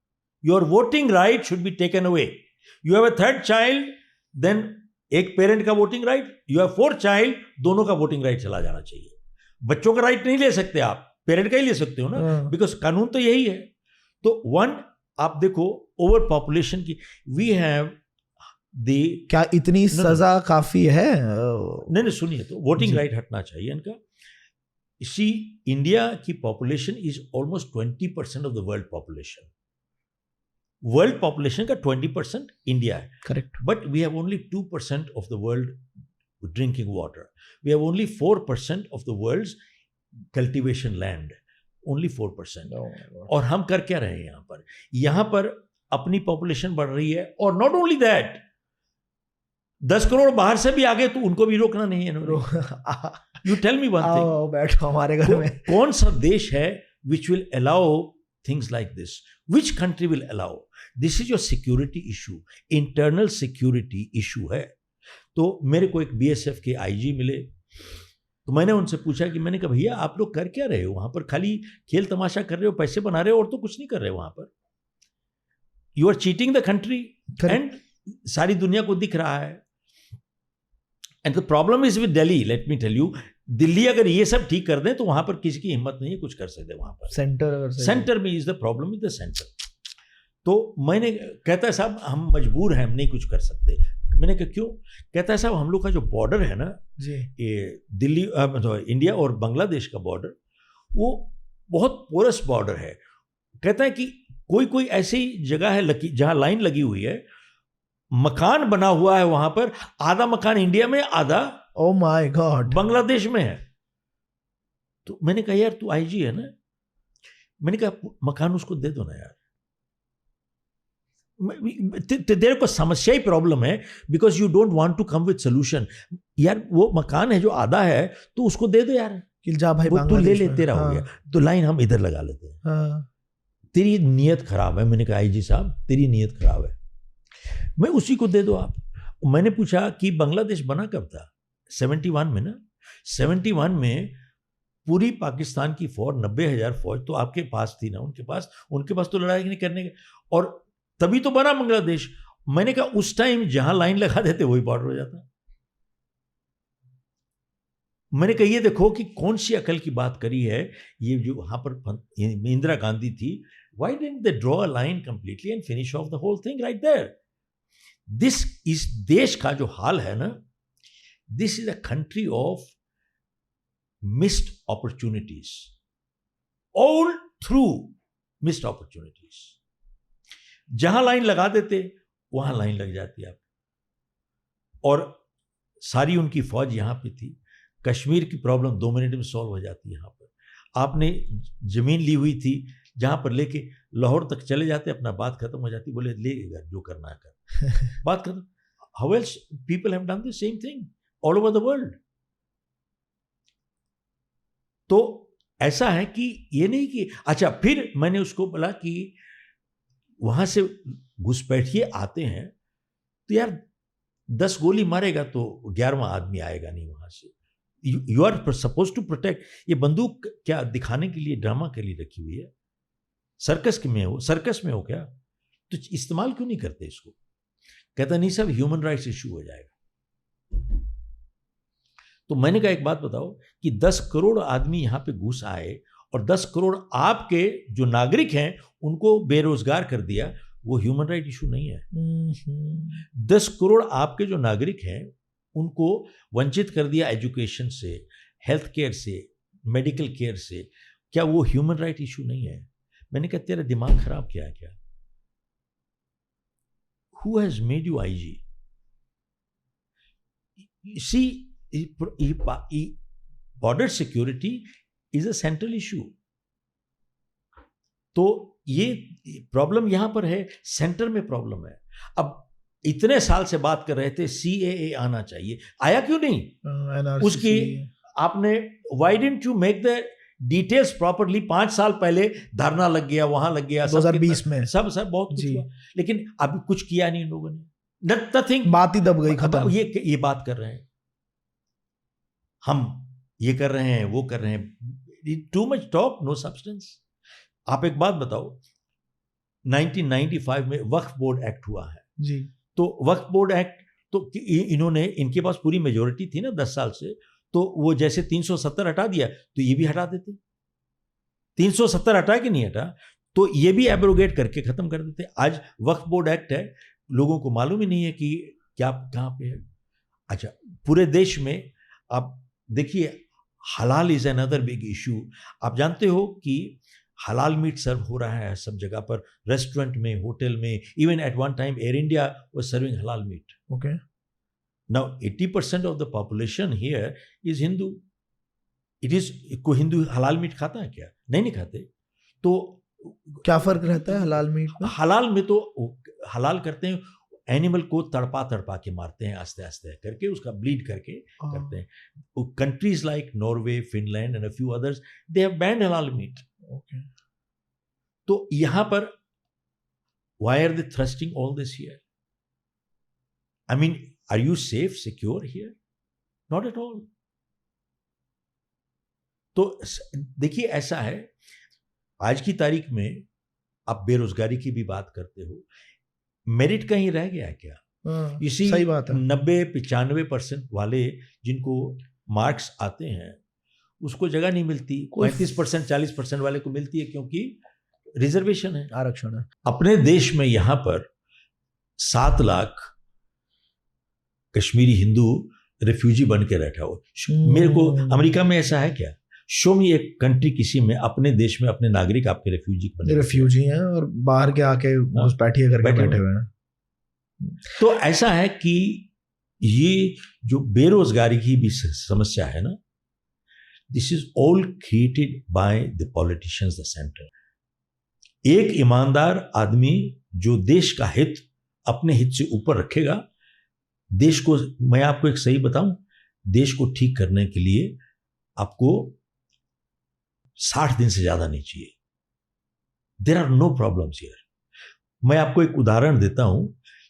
your voting right should be taken away. You have a 3rd child, then एक पेरेंट का voting right, you have 4th child, दोनों का वोटिंग राइट चला जाना चाहिए। बच्चों का राइट नहीं ले सकते आप, पेरेंट का ही ले सकते हो ना, बिकॉज कानून तो यही है। तो आप देखो ओवर पॉपुलेशन की, वी हैव क्या इतनी सजा काफी है? नहीं, सुनिए, तो वोटिंग राइट हटना चाहिए इनका। इसी इंडिया की population is almost 20% of the world population. World population का 20% इंडिया है, correct, but we have only 2% of the world drinking water, we have only 4% of the world's cultivation land, only 4%। और हम कर क्या रहे हैं यहाँ पर अपनी पॉपुलेशन बढ़ रही है, और नॉट ओनली दैट, 10 करोड़ बाहर से भी आगे, तो उनको भी रोकना नहीं है। You tell me one thing, बैठो हमारे घर में। कौन सा देश है which will allow things like this? Which country will allow? This is your security issue, internal security issue है। तो मेरे को एक BSF के IG मिले, तो मैंने उनसे पूछा कि मैंने कहा भैया आप लोग कर क्या रहे हो वहां पर? खाली खेल तमाशा कर रहे हो, पैसे बना रहे हो, और तो कुछ नहीं कर रहे हो वहां पर। You are cheating the country, and सारी दुनिया को दिख रहा है। And the problem is with Delhi, let me tell you, Delhi अगर ये सब ठीक कर दें तो वहां पर किसी की हिम्मत नहीं है कुछ कर सकते वहां पर। सेंटर में is the problem, is the centre. तो मैंने कहता है साहब हम मजबूर हैं, हम नहीं कुछ कर सकते। मैंने कहा क्यों? कहता है साहब हम लोग का जो बॉर्डर है ना जी, ये दिल्ली इंडिया और बांग्लादेश का बॉर्डर, वो बहुत पोरस बॉर्डर है। कहता है कि कोई ऐसी जगह है जहां लाइन लगी हुई है, मकान बना हुआ है वहां पर, आधा मकान इंडिया में, आधा ओह माय गॉड बांग्लादेश में है। तो मैंने कहा यार तू IG है ना, मैंने कहा मकान उसको दे दो ना यार, तेरे को समस्या ही प्रॉब्लम है, because you don't want to come with solution. यार वो मकान है जो आधा है तो उसको दे दो यार, कि जा भाई वो तू ले बांग्लादेश ले, में। तेरा हो गया, तो लाइन हम इधर लगा लेते हैं। हाँ, तेरी नीयत खराब है। मैंने कहा आईजी साहब तेरी नीयत खराब है, मैं उसी को दे दो आप। मैंने पूछा कि बांग्लादेश बना कब था? 71 में ना। 71 में पूरी पाकिस्तान की फौज 90,000 फौज तो आपके पास थी ना, उनके पास तो लड़ाई नहीं करने के, और तभी तो बना बांग्लादेश। मैंने कहा उस टाइम जहां लाइन लगा देते वही बॉर्डर हो जाता। मैंने कहा ये देखो कि कौन सी अकल की बात करी है ये जो वहां पर इंदिरा गांधी थी। Why didn't they draw a line completely and finish off the whole thing right there? This इस देश का जो हाल है ना, this is a country of missed opportunities, all through missed opportunities. जहां लाइन लगा देते वहां लाइन लग जाती है। और सारी उनकी फौज यहां पे थी। कश्मीर की प्रॉब्लम 2 मिनट में सॉल्व हो जाती है यहाँ पर। आपने जमीन ली हुई थी जहां पर लेके लाहौर तक चले जाते, अपना बात खत्म हो जाती, बोले लेगा जो करना है कर, बात खत्म। How else people have done the same thing all over the world. तो ऐसा है कि ये नहीं कि अच्छा, फिर मैंने उसको बोला कि वहां से घुसपैठिए आते हैं तो यार 10 गोली मारेगा तो 11वां आदमी आएगा नहीं वहां से। You are suppose to protect. ये बंदूक क्या दिखाने के लिए, ड्रामा के लिए रखी हुई है? सर्कस में हो क्या? तो इस्तेमाल क्यों नहीं करते इसको? कहता नहीं साहब ह्यूमन राइट्स इश्यू हो जाएगा। तो मैंने कहा एक बात बताओ कि 10 करोड़ आदमी यहां पे घुस आए और 10 करोड़ आपके जो नागरिक हैं उनको बेरोजगार कर दिया, वो ह्यूमन राइट इशू नहीं है। 10 करोड़ आपके जो नागरिक हैं उनको वंचित कर दिया एजुकेशन से, हेल्थ केयर से, मेडिकल केयर से, क्या वो ह्यूमन राइट इशू नहीं है? मैंने कहा तेरा दिमाग खराब किया है क्या? Who has made you IG? See, border security is a central issue. तो ये प्रॉब्लम यहां पर है, सेंटर में प्रॉब्लम है। अब इतने साल से बात कर रहे थे CAA आना चाहिए, आया क्यों नहीं? NRC, उसकी आपने why didn't you make the details properly? 5 साल पहले धरना लग गया, वहां लग गया, 2020 में सब बहुत कुछ हुआ, लेकिन अभी कुछ किया नहीं इन लोगों ने। नथिंग, बात ही दब गई, खत्म। ये बात कर रहे हैं हम, ये कर रहे हैं, वो कर रहे हैं, too much talk, no substance. आप एक बात बताओ, 1995 में वक्फ बोर्ड एक्ट हुआ है जी। तो वक्फ बोर्ड एक्ट तो इन्होंने, इनके पास पूरी मेजोरिटी थी ना 10 साल से, तो वो जैसे 370 हटा दिया तो ये भी हटा देते। 370 हटा कि नहीं हटा, तो ये भी एब्रोगेट करके खत्म कर देते। आज वक्फ बोर्ड एक्ट है, लोगों को मालूम ही नहीं है कि क्या कहाँ पे है। अच्छा, पूरे देश में आप देखिए, हलाल इज अनदर बिग इशू। आप जानते हो कि हलाल मीट सर्व हो रहा है सब जगह पर, रेस्टोरेंट में, होटल में, even at one time Air India was serving हलाल meat. Okay, now 80% of the population here is Hindu. It is, कोई हिंदू हलाल मीट खाता है क्या? नहीं खाते। तो क्या फर्क रहता है हलाल मीट में? हलाल में तो हलाल करते हैं, एनिमल को तड़पा के मारते हैं, आस्ते आस्ते करके उसका ब्लीड करके करते हैं। Countries like Norway, Finland and a few others, they have banned halal meat. Okay, तो यहां पर why are they thrusting all this here? I mean, are you safe, secure here? Not at all. तो देखिए, ऐसा है, आज की तारीख में आप बेरोजगारी की भी बात करते हो, मेरिट कहीं रह गया है क्या? इसी सही बात है। 90-95% वाले जिनको मार्क्स आते हैं उसको जगह नहीं मिलती, 35% 40% वाले को मिलती है, क्योंकि रिजर्वेशन है, आरक्षण है। अपने देश में यहां पर 7 लाख कश्मीरी हिंदू रिफ्यूजी बन के बैठा हो। मेरे को अमेरिका में ऐसा है क्या? शो मी एक कंट्री किसी में, अपने देश में अपने नागरिक आपके रिफ्यूजी हैं और बाहर के आके घुसपैठिए करके बैठे हुए हैं। तो ऐसा है कि ये जो बेरोजगारी की भी समस्या है ना, this is all created by the politicians, the centre. एक ईमानदार आदमी जो देश का हित अपने हित से ऊपर रखेगा, देश को, मैं आपको एक सही बताऊं, देश को ठीक करने के लिए आपको 60 दिन से ज्यादा नहीं चाहिए. There are no problems here. मैं आपको एक उदाहरण देता हूं.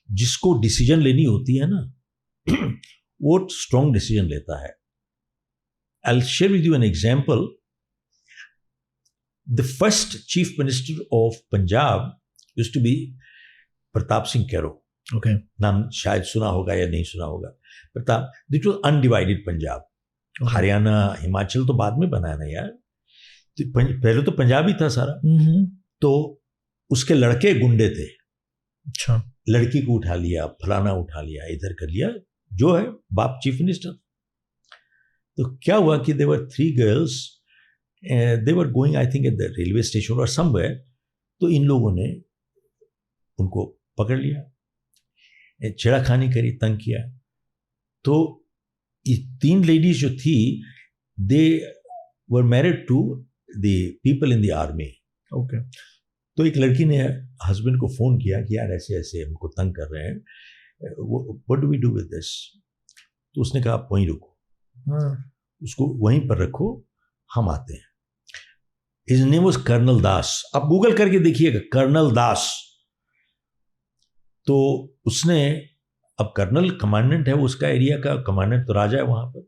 जिसको डिसीजन लेनी होती है ना, वो स्ट्रॉन्ग डिसीजन लेता है. I will share with you an example. The first chief minister of Punjab used to be Pratap Singh Kairon. Okay. नाम शायद सुना होगा या नहीं सुना होगा. Pratap, that was undivided Punjab. Haryana, Himachal तो बाद में बनाया ना यार. तो पहले तो पंजाब ही था सारा. तो उसके लड़के गुंडे थे. अच्छा. लड़की को उठा लिया, फलाना उठा लिया, इधर कर लिया, जो है बाप चीफ मिनिस्टर. तो क्या हुआ कि देवर 3 girls, they were going I think at the railway station और समवेयर. तो इन लोगों ने उनको पकड़ लिया, छेड़खानी करी, तंग किया. तो ये 3 लेडीज जो थी, they were married to the people in the army. Okay. तो एक लड़की ने हस्बैंड को फोन किया कि यार ऐसे ऐसे हमको तंग कर रहे हैं, what do we do with this. तो उसने कहा आप वहीं रुको, उसको वहीं पर रखो, हम आते हैं. हिज नेम वाज कर्नल दास. आप गूगल करके देखिएगा, कर्नल दास. तो उसने, अब कर्नल कमांडेंट है, उसका एरिया का कमांडेंट तो राजा है वहाँ पर.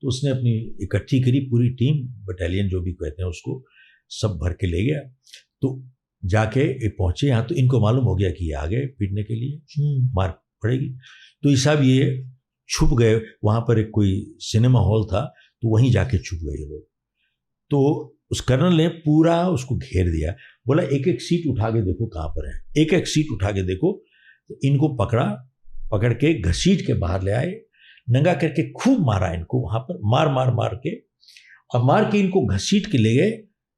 तो उसने अपनी इकट्ठी करी पूरी टीम, बटालियन जो भी कहते हैं उसको, सब भर के ले गया. तो जाके पहुंचे यहाँ, तो इनको मालूम हो गया कि ये आ गए पीटने के लिए, मार पड़ेगी. तो हिसाब ये छुप गए. वहाँ पर एक कोई सिनेमा हॉल था, तो वहीं जाके छुप गए ये लोग. तो उस कर्नल ने पूरा उसको घेर दिया, बोला एक एक सीट उठा के देखो कहाँ पर है, एक एक सीट उठा के देखो. तो इनको पकड़ के घसीट के बाहर ले आए, नंगा करके खूब मारा इनको वहाँ पर, मार के, और मार के इनको घसीट के ले गए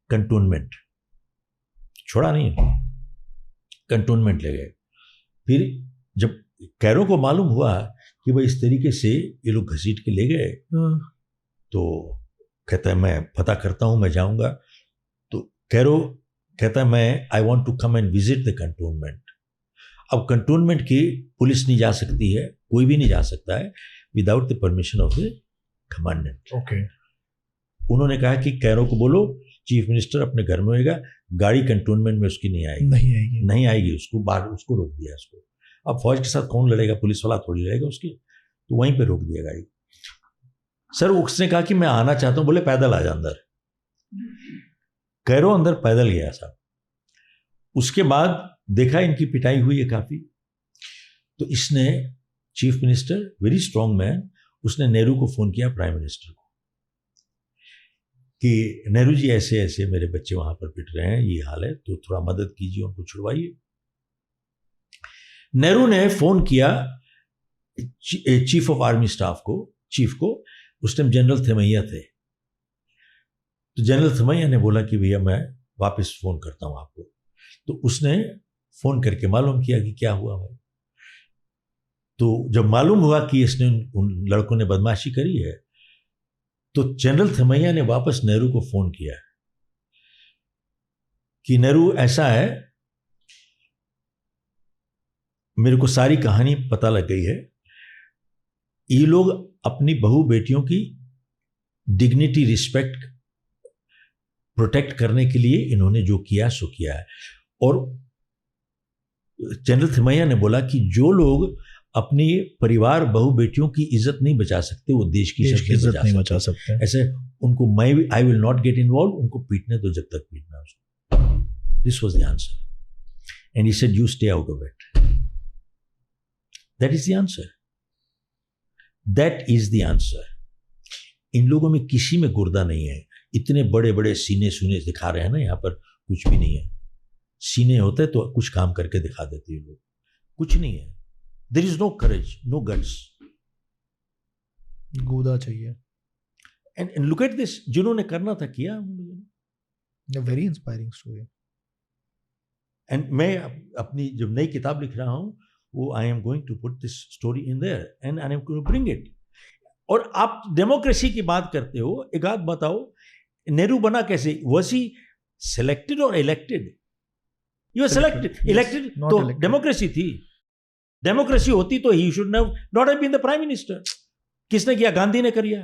कंटोनमेंट. छोड़ा नहीं, कंटोनमेंट ले गए. फिर जब कैरो को मालूम हुआ कि भाई इस तरीके से ये लोग घसीट के ले गए, तो कहता है मैं पता करता हूं, मैं जाऊंगा. तो कैरो कहता है मैं I want to come and visit the cantonment. अब कंटोनमेंट की पुलिस नहीं जा सकती है, कोई भी नहीं जा सकता है without the permission of the commandant. Okay. उन्होंने कहा कि कैरो को बोलो चीफ मिनिस्टर अपने घर में होएगा, गाड़ी कंटोनमेंट में उसकी नहीं आएगी, उसको बाहर, उसको रोक दिया उसको. अब फौज के साथ कौन लड़ेगा, पुलिस वाला थोड़ी लड़ेगा उसकी. तो वहीं पे रोक दिया गाड़ी. सर उसने कहा कि मैं आना चाहता हूं. बोले पैदल आ जा अंदर. कैरो अंदर पैदल गया साहब. उसके बाद देखा इनकी पिटाई हुई है काफी. तो इसने, chief minister very strong man, उसने नेहरू को फोन किया, प्राइम मिनिस्टर को, कि नेहरू जी ऐसे ऐसे मेरे बच्चे वहां पर पिट रहे हैं, ये हाल है, तो थोड़ा मदद कीजिए, उनको छुड़वाइए. नेहरू ने फोन किया चीफ ऑफ आर्मी स्टाफ को, चीफ को. उस टाइम जनरल थिमैया थे. तो जनरल थिमैया ने बोला कि भैया मैं वापस फोन करता हूं आपको. तो उसने फोन करके मालूम किया कि क्या हुआ भाई. तो जब मालूम हुआ कि इसने उन लड़कों ने बदमाशी करी है, तो जनरल थिमैया ने वापस नेहरू को फोन किया कि नेहरू ऐसा है, मेरे को सारी कहानी पता लग गई है, ये लोग अपनी बहू बेटियों की डिग्निटी, रिस्पेक्ट प्रोटेक्ट करने के लिए इन्होंने जो किया सो किया है. और जनरल थिमैया ने बोला कि जो लोग अपनी परिवार, बहू बेटियों की इज्जत नहीं बचा सकते, वो देश की इज्जत नहीं बचा सकते. ऐसे उनको I will not get involve, उनको पीटने तो जब तक पीटना उसको. This was the answer and he said you stay out of it. That is the answer. That is the answer. इन लोगों में किसी में गुर्दा नहीं है. इतने बड़े बड़े सीने सूने दिखा रहे हैं ना, यहाँ पर कुछ भी नहीं है. सीने होते तो कुछ काम करके दिखा देते हैं लोग, कुछ नहीं है. There is no courage, no guts. गुदा चाहिए. एंड लुक एट दिस, जिन्होंने करना था किया हम लोगों ने. Very inspiring story. एंड मैं अपनी जब नई किताब लिख रहा हूँ, वो I am going to put this story in there and I am going to bring it. और आप डेमोक्रेसी की बात करते हो, एक बात बताओ, नेहरू बना कैसे? वाज ही सिलेक्टेड और elected? He was selected, Yes, elected. not तो elected. डेमोक्रेसी थी. डेमोक्रेसी होती तो he should not have been the prime minister. किसने किया? गांधी ने किया.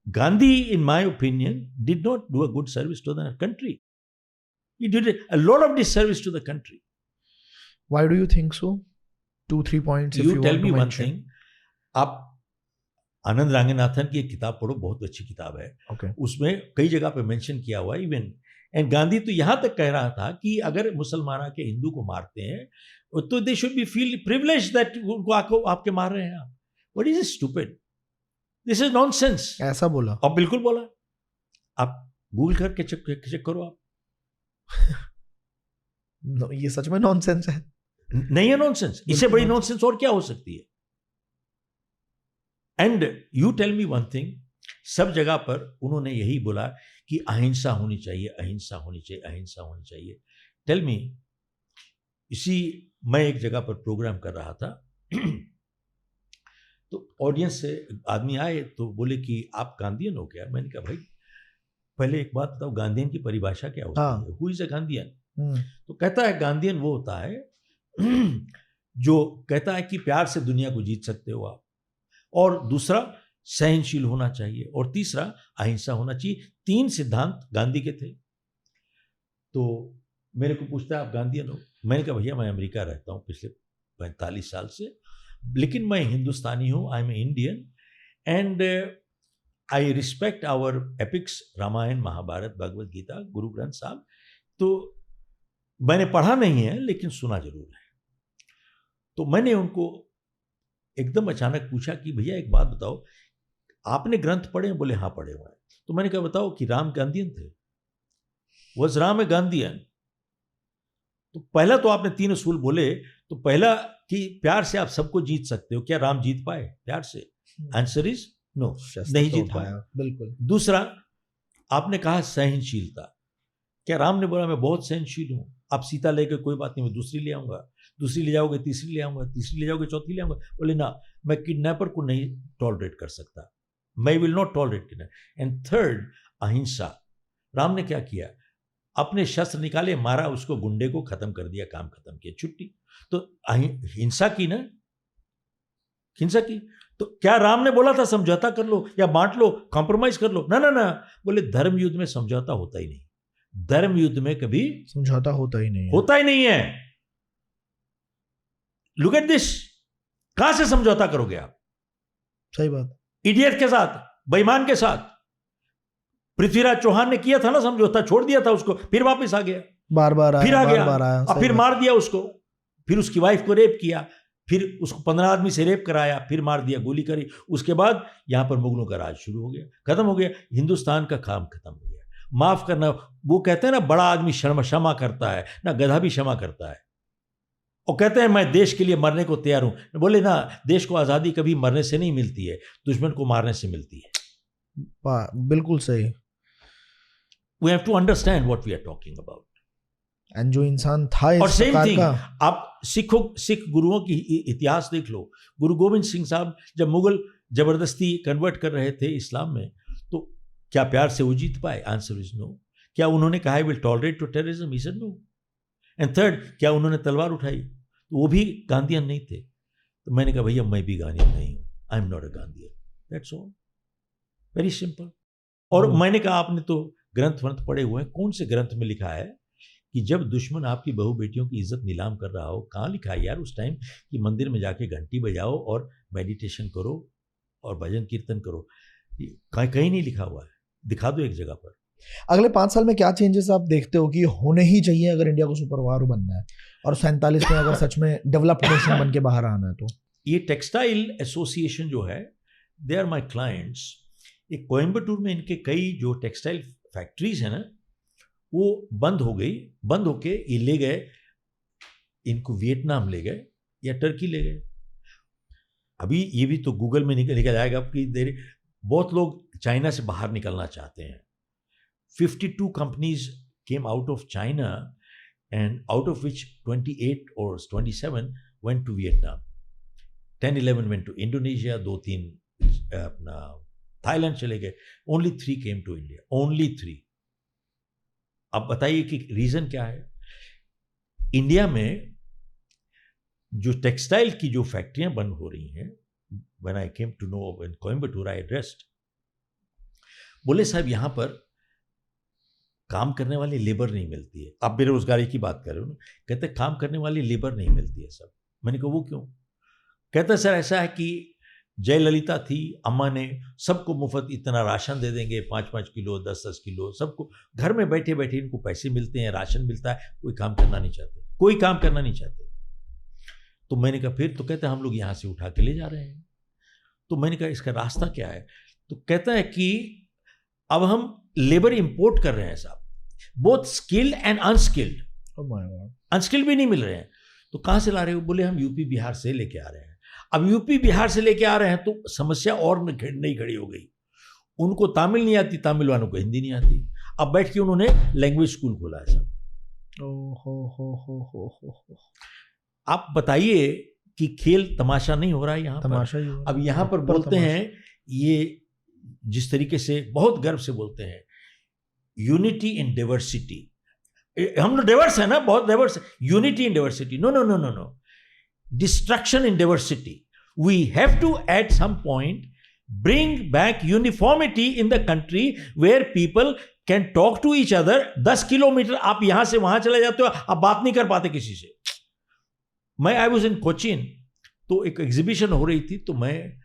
Gandhi, in my opinion, did not do a good service to the country. He did a lot of disservice to the country. Why do you think so? 2-3 points if You you tell want me to one mention. thing. आप आनंद रंगनाथन की एक किताब पढ़ो, बहुत अच्छी किताब है. Okay. उसमें कई जगह पे मेंशन किया हुआ है. इवन एंड गांधी तो यहां तक कह रहा था कि अगर मुसलमान के हिंदू को मारते हैं तो दे should B feel privilege that उनको आपके मार रहे हैं आप. What is stupid, this is nonsense. ऐसा बोला? अब बिल्कुल बोला. आप गूगल करके चेक करो आप. No, ये सच में नॉनसेंस है. नहीं है नॉनसेंस. इससे बड़ी नॉनसेंस और क्या हो सकती है? And you tell me one thing, सब जगह पर उन्होंने यही बोला कि अहिंसा होनी चाहिए, अहिंसा होनी चाहिए, अहिंसा होनी चाहिए. टेल मी, इसी मैं एक जगह पर प्रोग्राम कर रहा था तो ऑडियंस से आदमी आए तो बोले कि आप गांधीयन हो क्या? मैंने कहा भाई पहले एक बात बताओ, गांधीयन की परिभाषा क्या होती है? Who is a Gandhian? तो कहता है गांधीयन वो होता है जो कहता है कि प्यार से दुनिया को जीत सकते हो आप, और दूसरा सहनशील होना चाहिए, और तीसरा अहिंसा होना चाहिए. 3 सिद्धांत गांधी के थे. तो मेरे को पूछता है आप गांधीयन हो? मैंने कहा भैया मैं अमेरिका रहता हूँ पिछले 45 साल से, लेकिन मैं हिंदुस्तानी हूँ. I am Indian and I respect our epics, Ramayana, Mahabharata, Bhagavad Gita, Guru Granth साहब. तो मैंने पढ़ा नहीं है लेकिन सुना जरूर है. तो मैंने उनको एकदम अचानक पूछा कि भैया एक बात बताओ, आपने ग्रंथ पढ़े हैं? बोले हाँ पढ़े हुए हैं. तो मैंने कहा बताओ कि राम गांधीयन थे? Was Ram A Gandhian? तो पहला तो आपने 3 असूल बोले. तो पहला कि प्यार से आप सबको जीत सकते हो, क्या राम जीत पाए प्यार से? आंसर इज नो, नहीं जीत पाया. बिल्कुल. दूसरा आपने कहा सहनशीलता. क्या राम ने बोला मैं बहुत सहनशील हूं, आप सीता लेकर कोई बात नहीं, मैं दूसरी ले आऊंगा, दूसरी ले जाओगे तीसरी ले आऊंगा, तीसरी ले जाओगे चौथी ले आऊंगा? बोले ना, मैं किडनैपर को नहीं टॉलरेट कर सकता, मैं will not tolerate kidnap. And third अहिंसा. राम ने क्या किया? अपने शस्त्र निकाले, मारा उसको, गुंडे को खत्म कर दिया, काम खत्म किया, छुट्टी. तो हिंसा की ना, हिंसा की. तो क्या राम ने बोला था समझौता कर लो या बांट लो, कॉम्प्रोमाइज कर लो? ना ना ना, बोले धर्म युद्ध में समझौता होता ही नहीं. धर्म युद्ध में कभी समझौता होता ही नहीं है. होता ही नहीं है. Look at this. कहां से समझौता करोगे आप? सही बात. इडियट के साथ, बेईमान के साथ. पृथ्वीराज चौहान ने किया था ना समझौता, छोड़ दिया था उसको, फिर वापस आ गया, बार बार आया, फिर आ गया, बार आया, और फिर मार दिया उसको. फिर उसकी वाइफ को रेप किया, फिर उसको 15 आदमी से रेप कराया, फिर मार दिया, गोली करी. उसके बाद यहां पर मुगलों का राज शुरू हो गया, खत्म हो गया. हिंदुस्तान का काम खत्म हो गया. माफ करना, वो कहते हैं ना बड़ा आदमी क्षमा करता है ना, गधा भी क्षमा करता है. और कहते हैं मैं देश के लिए मरने को तैयार हूं. बोले ना, देश को आजादी कभी मरने से नहीं मिलती है, दुश्मन को मारने से मिलती है. बिल्कुल सही. We have to understand what we are talking about. And जो इंसान था इस और सेम प्रकार थिंग, का, आप सिख गुरुओं की इतिहास देख लो. गुरु गोविंद सिंह साहब जब मुगल जबरदस्ती कन्वर्ट कर रहे थे इस्लाम में, तो क्या प्यार से वो जीत पाए? Answer is no. क्या उन्होंने कहा will tolerate to terrorism? He said no. And third, क्या उन्होंने तलवार उठाई? तो वो भी गांधीयन नहीं थे. तो मैंने कहा भैया मैं भी गांधीयन नहीं हूं, I am not a Gandhian. That's all, very simple. और मैंने कहा आपने तो ग्रंथ वंथ पढ़े हुए हैं, कौन से ग्रंथ में लिखा है कि जब दुश्मन आपकी बहू बेटियों की इज्जत नीलाम कर रहा हो? कहाँ लिखा है यार उस टाइम कि मंदिर में जाके घंटी बजाओ और मेडिटेशन करो और भजन कीर्तन करो? कहीं नहीं लिखा हुआ है. दिखा दो एक जगह पर. अगले 5 साल में क्या चेंजेस आप देखते हो कि होने ही चाहिए अगर इंडिया को सुपर पावर बनना है, और 47 में अगर सच में डेवलप्ड नेशन बन के बाहर आना है? तो ये टेक्सटाइल एसोसिएशन जो है, दे आर माई क्लाइंट्स. एक कोयम्बटूर में इनके कई जो टेक्सटाइल फैक्ट्रीज है ना, वो बंद हो गई. बंद होके ये ले गए, इनको वियतनाम ले गए या टर्की ले गए. अभी ये भी तो गूगल में निकल जाएगा कि देर बहुत लोग चाइना से बाहर निकलना चाहते हैं. 52 companies came out of China, and out of which 28 और 27 went to Vietnam. 10-11 went to Indonesia, 2-3 अपना थाईलैंड चले गए. Only 3 came to India, only 3. अब बताइए कि रीजन क्या है? इंडिया में जो टेक्सटाइल की जो फैक्ट्रियां बंद हो रही हैं, when I came to know in Coimbatore I addressed, बोले साहब यहाँ पर काम करने वाली लेबर नहीं मिलती है। आप बेरोजगारी की बात कर रहे हो ना, कहते काम करने वाली लेबर नहीं मिलती है सब। मैंने कहा वो क्यों? कहता सर ऐसा है कि जयललिता थी, अम्मा ने सबको मुफ्त इतना राशन दे देंगे, 5-5 किलो 10-10 किलो, सबको घर में बैठे बैठे इनको पैसे मिलते हैं, राशन मिलता है, कोई काम करना नहीं चाहते, कोई काम करना नहीं चाहते। तो मैंने कहा फिर? तो कहते हम लोग यहाँ से उठा के ले जा रहे हैं। तो मैंने कहा इसका रास्ता क्या है? तो कहता है कि अब हम लेबर इंपोर्ट कर रहे हैं साहब, both skilled and unskilled. Unskilled भी नहीं मिल रहे हैं। तो कहाँ से ला रहे हो? बोले हम यूपी बिहार से लेके आ रहे हैं। अब यूपी बिहार से लेके आ रहे हैं तो समस्या और नहीं खड़ी हो गई। उनको तमिल नहीं आती, तमिल वालों को हिंदी नहीं आती। अब बैठ के उन्होंने लैंग्वेज स्कूल खोला है सब। आप बताइए कि खेल तमाशा नहीं हो रहा है यहाँ पर? अब यहाँ पर बोलते हैं, ये जिस तरीके से बहुत गर्व से बोलते हैं, यूनिटी इन डाइवर्सिटी। हम लोग डाइवर्स है ना, बहुत diverse, unity in diversity. No no no no no, destruction in diversity. We have to at some point bring back uniformity in the country where people can talk to each other. 10 kilometre आप यहां से वहां चले जाते हो, आप बात नहीं कर पाते किसी से। मैं आई वॉज इन कोचीन, तो एक एग्जीबिशन हो रही थी, तो मैं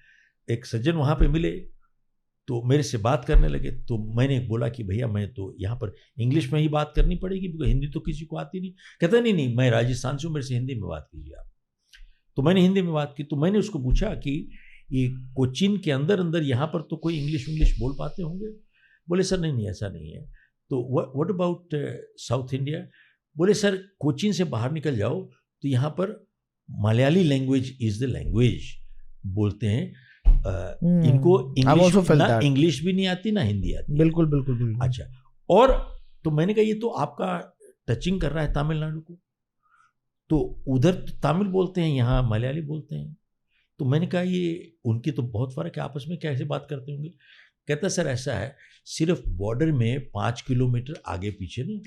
एक सज्जन वहां पे मिले, तो मेरे से बात करने लगे। तो मैंने बोला कि भैया मैं तो यहाँ पर इंग्लिश में ही बात करनी पड़ेगी, क्योंकि हिंदी तो किसी को आती नहीं। कहता नहीं नहीं, मैं राजस्थान से हूँ, मेरे से हिंदी में बात कीजिए आप। तो मैंने हिंदी में बात की। तो मैंने उसको पूछा कि ये कोचीन के अंदर अंदर यहाँ पर तो कोई इंग्लिश बोल पाते होंगे? बोले सर नहीं नहीं ऐसा नहीं है। तो व्हाट अबाउट साउथ इंडिया? बोले सर कोचीन से बाहर निकल जाओ तो यहाँ पर Malayali language is the language बोलते हैं। इनको इंग्लिश भी नहीं आती ना हिंदी आती। बिल्कुल बिल्कुल बिल्कुल। अच्छा, और तो मैंने कहा ये तो आपका टचिंग कर रहा है तमिलनाडु को, तो उधर तो तमिल बोलते हैं, यहाँ मलयाली बोलते हैं। तो मैंने कहा ये उनकी तो बहुत फर्क है, आपस में कैसे बात करते होंगे? कहता सर ऐसा है, सिर्फ बॉर्डर में 5 किलोमीटर आगे पीछे ना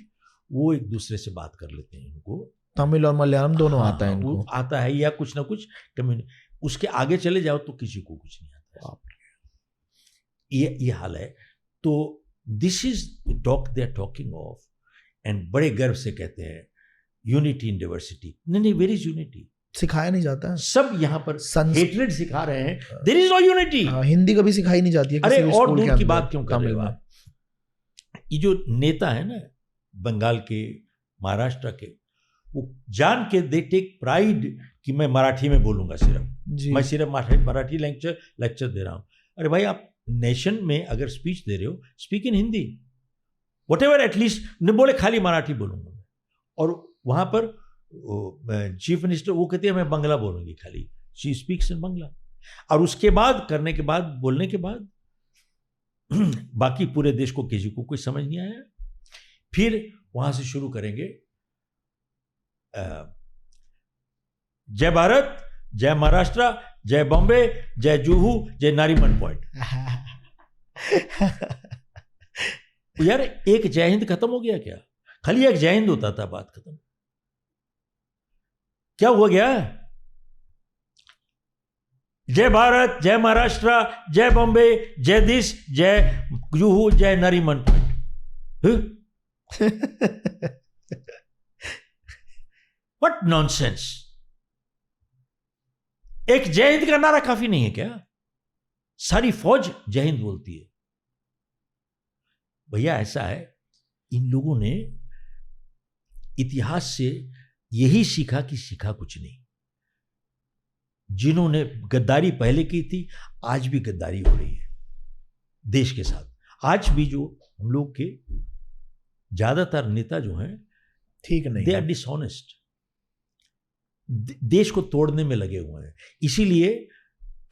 वो एक दूसरे से बात कर लेते हैं। उनको तमिल और मलयालम दोनों आता है, इनको आता है या कुछ ना कुछ कम्युनिटी। उसके आगे चले जाओ तो किसी को कुछ नहीं आता। ये हाल है। तो this is talk they are talking of, and बड़े गर्व से कहते हैं यूनिटी इन डाइवर्सिटी। नहीं, वेयर इज यूनिटी? सिखाया नहीं जाता है। सब यहाँ पर हेट्रेड सिखा रहे हैं, there is no unity. Hindi कभी सिखाई नहीं जाती है। अरे और दूर की बात क्यों कर रहे हो आप? ये जो नेता है ना बंगाल के, महाराष्ट्र के, वो जान के दे टेक प्राइड कि मैं मराठी में बोलूंगा सिर्फ, मैं सिर्फ मराठी लेक्चर दे रहा हूं। अरे भाई आप नेशन में अगर स्पीच दे रहे हो, speak in Hindi, what ever, at least न बोले खाली मराठी बोलूंगा मैं। और वहां पर चीफ मिनिस्टर वो कहती है मैं बंगला बोलूंगी खाली, शी स्पीक्स इन बंगला। और उसके बाद करने के बाद, बोलने के बाद बाकी पूरे देश को किसी को कोई समझ नहीं आया। फिर वहां से शुरू करेंगे जय भारत, जय महाराष्ट्र, जय बॉम्बे, जय जुहू, जय नारीमन पॉइंट। यार एक जय हिंद खत्म हो गया क्या? खाली एक जय हिंद होता था, बात खत्म। क्या हुआ गया? जय भारत, जय महाराष्ट्र, जय बॉम्बे, जय दिस, जय जुहू, जय नारीमन पॉइंट। What nonsense. एक जय हिंद का नारा काफी नहीं है क्या? सारी फौज जय हिंद बोलती है। भैया ऐसा है, इन लोगों ने इतिहास से यही सीखा कि सीखा कुछ नहीं। जिन्होंने गद्दारी पहले की थी, आज भी गद्दारी हो रही है देश के साथ। आज भी जो हम लोग के ज्यादातर नेता जो हैं, ठीक नहीं, दे आर डिसऑनेस्ट, देश को तोड़ने में लगे हुए हैं। इसीलिए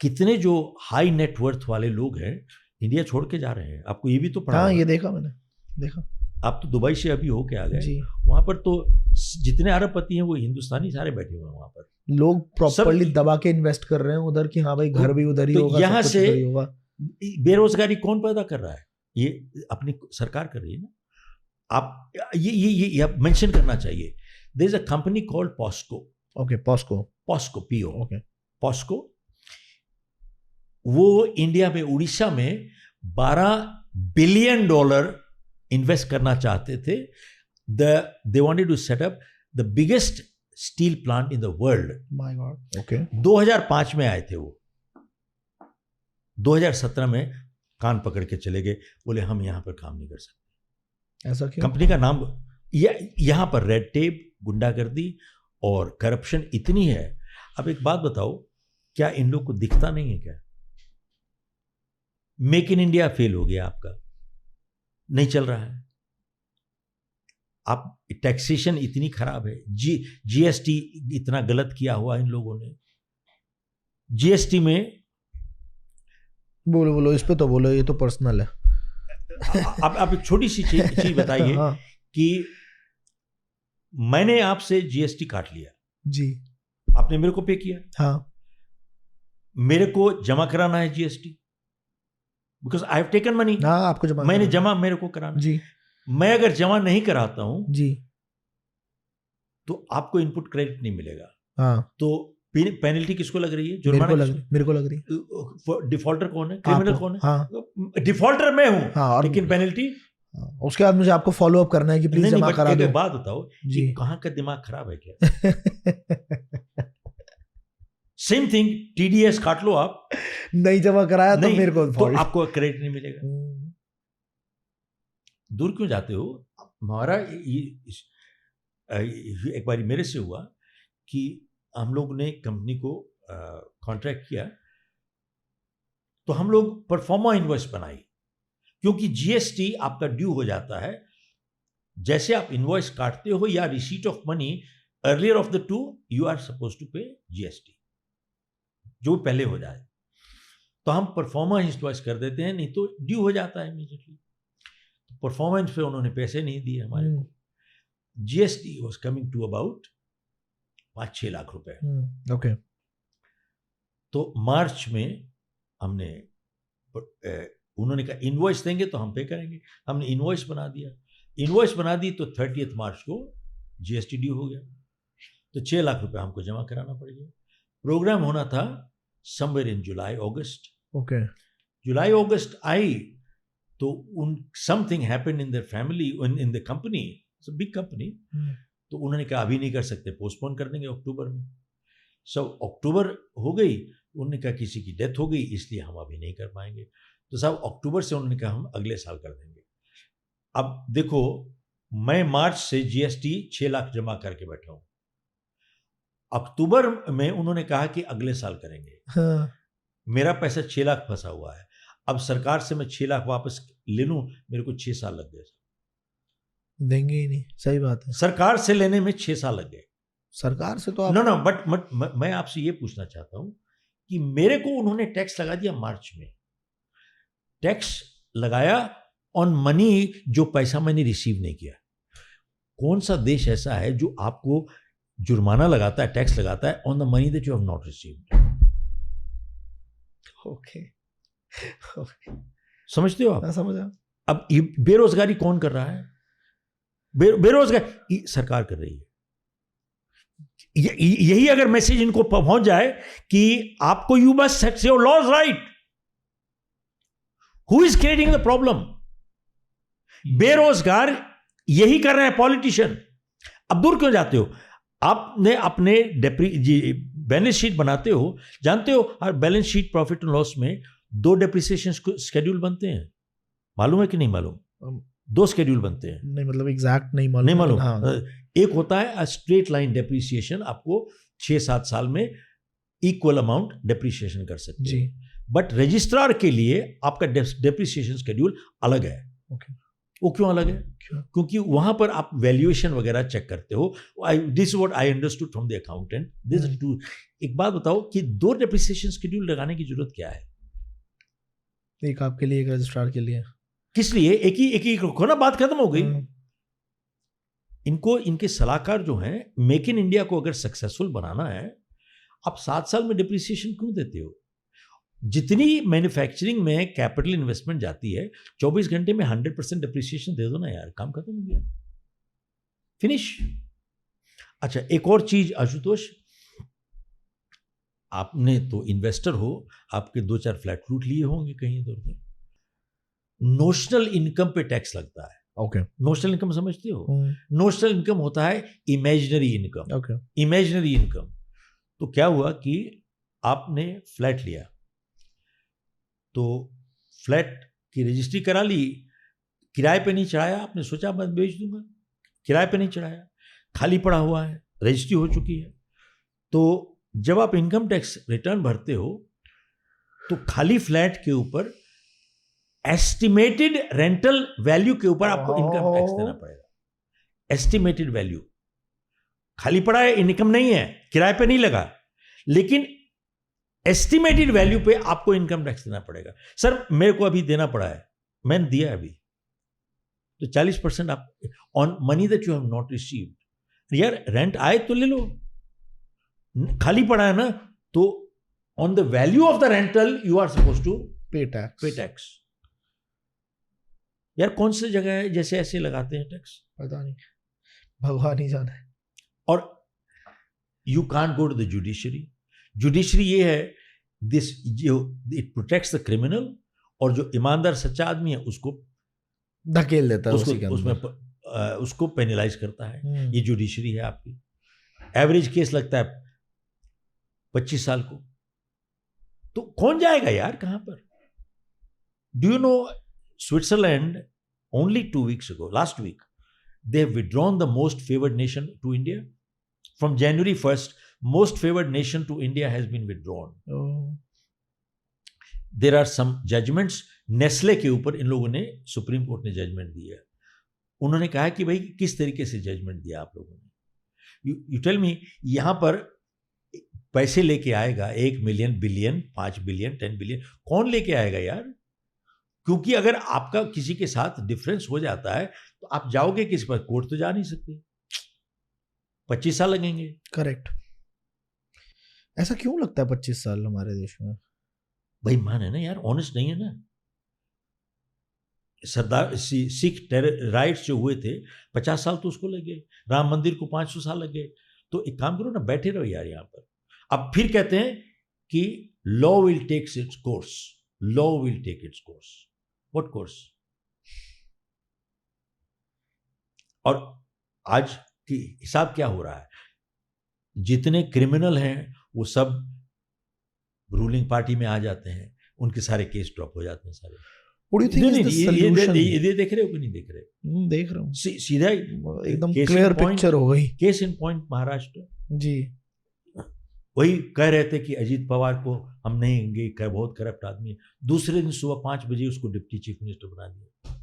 कितने जो हाई नेटवर्थ वाले लोग हैं इंडिया छोड़ के जा रहे हैं। आपको ये भी तो पढ़ा? हाँ, ये देखा मैंने, देखा। आप तो दुबई से अभी होके आ गए, वहां पर तो जितने अरबपति हैं वो हिंदुस्तानी सारे बैठे हुए हैं वहां पर। लोग प्रॉपर्ली दबा के इन्वेस्ट कर रहे हैं उधर कि हाँ भाई घर भी उधर ही होगा, यहाँ से बेरोजगारी कौन पैदा कर रहा है? ये अपनी सरकार कर रही है ना। आप ये मेंशन करना चाहिए। There is a company called POSCO, okay, POSCO, P O, okay, POSCO. वो इंडिया में, उड़ीसा में $12 बिलियन इन्वेस्ट करना चाहते थे। They wanted to set up the biggest steel plant in the world. My god, okay. 2005 में आए थे वो, 2017 में कान पकड़ के चले गए, बोले हम यहां पर काम नहीं कर सकते। ऐसा क्यों? कंपनी का नाम, यहां पर रेड टेप, गुंडागर्दी और करप्शन इतनी है। अब एक बात बताओ, क्या इन लोग को दिखता नहीं है क्या? मेक इन इंडिया फेल हो गया आपका, नहीं चल रहा है। आप टैक्सेशन इतनी खराब है, जीएसटी इतना गलत किया हुआ इन लोगों ने। जीएसटी में बोलो इस पे तो बोलो, ये तो पर्सनल है। आप एक छोटी सी चीज बताइए हाँ। कि मैंने आपसे जीएसटी काट लिया जी, आपने मेरे को पे किया, हाँ, मेरे को जमा कराना है GST, because I have taken money. हाँ, आपको जमा मैंने करना। जमा मेरे को कराना। जी मैं अगर जमा नहीं कराता हूं जी, तो आपको इनपुट क्रेडिट नहीं मिलेगा। हाँ, तो पेनल्टी किसको लग रही है? मेरे जुर्माना को लग रही। डिफॉल्टर कौन है? क्रिमिनल आपको, कौन है? हाँ, डिफॉल्टर मैं हूं, हाँ, और लेकिन पेनल्टी हाँ, उसके बाद मुझे आपको फॉलो अप करना है कि प्लीज नहीं। जमा करा एक दो। बात बताओ, जी। कि कहां का दिमाग खराब है क्या? सेम थिंग, टीडीएस काट लो आप, नहीं जमा कराया तो नहीं मेरे को तो fault। आपको क्रेडिट नहीं मिलेगा। दूर क्यों जाते हो? हमारा एक बार मेरे से हुआ कि हम लोग ने कंपनी को कॉन्ट्रैक्ट किया, तो हम लोग परफॉर्मा इनवॉइस बनाई, क्योंकि जीएसटी आपका ड्यू हो जाता है जैसे आप इनवॉइस काटते हो या receipt of money, earlier of the two you are suppose to pay GST, जो पहले हो जाए। तो हम परफॉर्मेंस इनवॉइस कर देते हैं, नहीं तो ड्यू हो जाता है इमीडिएटली। परफॉर्मेंस पे उन्होंने पैसे नहीं दिए हमारे को। GST was coming to about 5-6 lakh रुपए। ओके, तो मार्च में हमने, उन्होंने कहा इनवॉइस देंगे तो हम पे करेंगे। हमने इनवॉइस बना दिया, इनवॉइस बना दी तो 30 मार्च को जीएसटी ड्यू हो गया, तो 6 लाख रुपए हमको जमा कराना पड़ गया। प्रोग्राम होना था somewhere in July August. Okay, जुलाई अगस्त आई तो something happened in their family, in the company, it's a big company. तो उन्होंने कहा अभी नहीं कर सकते, पोस्टपोन कर देंगे अक्टूबर में। अक्टूबर हो गई, उन्होंने कहा किसी की डेथ हो गई इसलिए हम अभी नहीं कर पाएंगे। तो साहब अक्टूबर से उन्होंने कहा हम अगले साल कर देंगे। अब देखो, मैं मार्च से जीएसटी 6 लाख जमा करके बैठा हूं, अक्टूबर में उन्होंने कहा कि अगले साल करेंगे। हाँ, मेरा पैसा 6 लाख फंसा हुआ है। अब सरकार से मैं 6 लाख वापस ले लूं, मेरे को 6 साल लग गए। देंगे ही नहीं, सही बात है। सरकार से लेने में 6 साल लग गए। सरकार से तो आप नो बट मैं आपसे ये पूछना चाहता हूं कि मेरे को उन्होंने टैक्स लगा दिया मार्च में, टैक्स लगाया ऑन मनी जो पैसा मैंने रिसीव नहीं किया। कौन सा देश ऐसा है जो आपको जुर्माना लगाता है, टैक्स लगाता है on the money that you have not received? Okay, समझते हो आप? मैं समझा। अब ये बेरोजगारी कौन कर रहा है? बेरोजगारी सरकार कर रही है। यही अगर मैसेज इनको पहुंच जाए कि आपको you must set your laws right, who is creating the problem? बेरोजगार यही कर रहे हैं पॉलिटिशियन। अब दूर क्यों जाते हो? आपने अपने बैलेंस शीट बनाते हो, जानते हो हर balance sheet profit and loss में 2 डेप्रिसिएशन स्केड्यूल बनते हैं, मालूम है कि नहीं मालूम? 2 स्केड्यूल बनते हैं। नहीं मतलब एग्जैक्ट नहीं मालूम, नहीं मालूम? हाँ। एक होता है स्ट्रेट लाइन डेप्रिसिएशन, आपको 6-7 साल में इक्वल अमाउंट डेप्रिसिएशन कर सकते जी। हैं। बट रजिस्ट्रार के लिए आपका डेप्रिसिएशन शेड्यूल अलग है। ओके, वो क्यों अलग है? क्यों? क्योंकि वहां पर आप वैल्यूएशन वगैरह चेक करते हो। This is what I understood from the accountant. This too, एक बात बताओ कि 2 डेप्रिसिएशन शेड्यूल लगाने की जरूरत क्या है? एक आपके लिए, एक रजिस्ट्रार के लिए। किस लिए? एक ही रखो ना, बात खत्म हो गई। इनको, इनके सलाहकार जो हैं, मेक इन इंडिया को अगर सक्सेसफुल बनाना है, आप 7 साल में डिप्रिसिएशन क्यों देते हो? जितनी मैन्युफैक्चरिंग में कैपिटल इन्वेस्टमेंट जाती है, 24 घंटे में 100% डिप्रिसिएशन दे दो ना यार, काम खत्म हो गया, फिनिश। अच्छा, एक और चीज आशुतोष, आपने तो इन्वेस्टर हो, आपके 2-4 फ्लैट लूट लिए होंगे कहीं इधर उधर। नोशनल इनकम पे टैक्स लगता है। ओके। नोशनल इनकम समझते हो? नोशनल इनकम होता है imaginary income. Okay. Imaginary income. तो क्या हुआ कि आपने फ्लैट लिया, तो फ्लैट की रजिस्ट्री करा ली, किराए पे नहीं चढ़ाया, आपने सोचा मैं बेच दूंगा, किराए पे नहीं चढ़ाया, खाली पड़ा हुआ है, रजिस्ट्री हो चुकी है। तो जब आप इनकम टैक्स रिटर्न भरते हो तो खाली फ्लैट के ऊपर एस्टिमेटेड रेंटल वैल्यू के ऊपर आपको इनकम टैक्स देना पड़ेगा। एस्टिमेटेड वैल्यू, खाली पड़ा है, इनकम नहीं है, किराए पे नहीं लगा, लेकिन एस्टिमेटेड वैल्यू पे आपको इनकम टैक्स देना पड़ेगा। सर मेरे को अभी देना पड़ा है, मैंने दिया अभी, तो 40% आप on money that you have not received. यार रेंट आए तो ले लो, खाली पड़ा है ना, तो on the value of the rental you are suppose to pay tax. यार कौन सी जगह है जैसे ऐसे लगाते हैं टैक्स, पता नहीं, भगवान ही जाने। और you can't go to the judiciary. Judiciary ये है, दिस जो इट प्रोटेक्ट्स द क्रिमिनल, और जो ईमानदार सच्चा आदमी है उसको धकेल देता है उसी के उसमें अंदर। उसको पेनलाइज करता है। ये जुडिशरी है आपकी। एवरेज केस लगता है 25 साल को, तो कौन जाएगा यार कहां पर? Do you no Switzerland only 2 weeks ago, last week, they have withdrawn the most favored nation to India. From January 1st, most favored nation to India has been withdrawn. There are some judgments. Nestle के ऊपर इन लोगों ने, supreme court ने judgement दिया है। उन्होंने कहा कि भाई किस तरीके से जजमेंट दिया आप लोगों ने। यू टेल मी, यहां पर पैसे लेके आएगा 1 मिलियन, बिलियन, 5 बिलियन, 10 बिलियन, कौन लेके आएगा यार? क्योंकि अगर आपका किसी के साथ डिफरेंस हो जाता है तो आप जाओगे किस पर? कोर्ट तो जा नहीं सकते, 25 साल लगेंगे। करेक्ट। ऐसा क्यों लगता है 25 साल हमारे देश में? भाई मान है ना यार, ऑनेस्ट नहीं है ना। सरदार सिख राइट्स जो हुए थे 50 साल तो उसको लगे, राम मंदिर को 500 साल लगे। तो एक काम करो ना, बैठे रहो यार यहाँ पर। अब फिर कहते हैं कि law will take its course, law will take its course. What course? और आज की हिसाब क्या हो रहा है? जितने क्रिमिनल हैं वो सब रूलिंग पार्टी में आ जाते हैं, उनके सारे केस ड्रॉप हो जाते हैं सारे। What do you think is the solution? ये देख रहे हो कि नहीं देख रहे? देख रहा हूँ। सीधा एकदम क्लियर पिक्चर हो गई। केस इन पॉइंट महाराष्ट्र जी। वही कह रहे थे कि अजीत पवार को हम नहीं देंगे, बहुत करप्ट आदमी है। दूसरे दिन सुबह 5 बजे उसको डिप्टी चीफ मिनिस्टर बना दिया।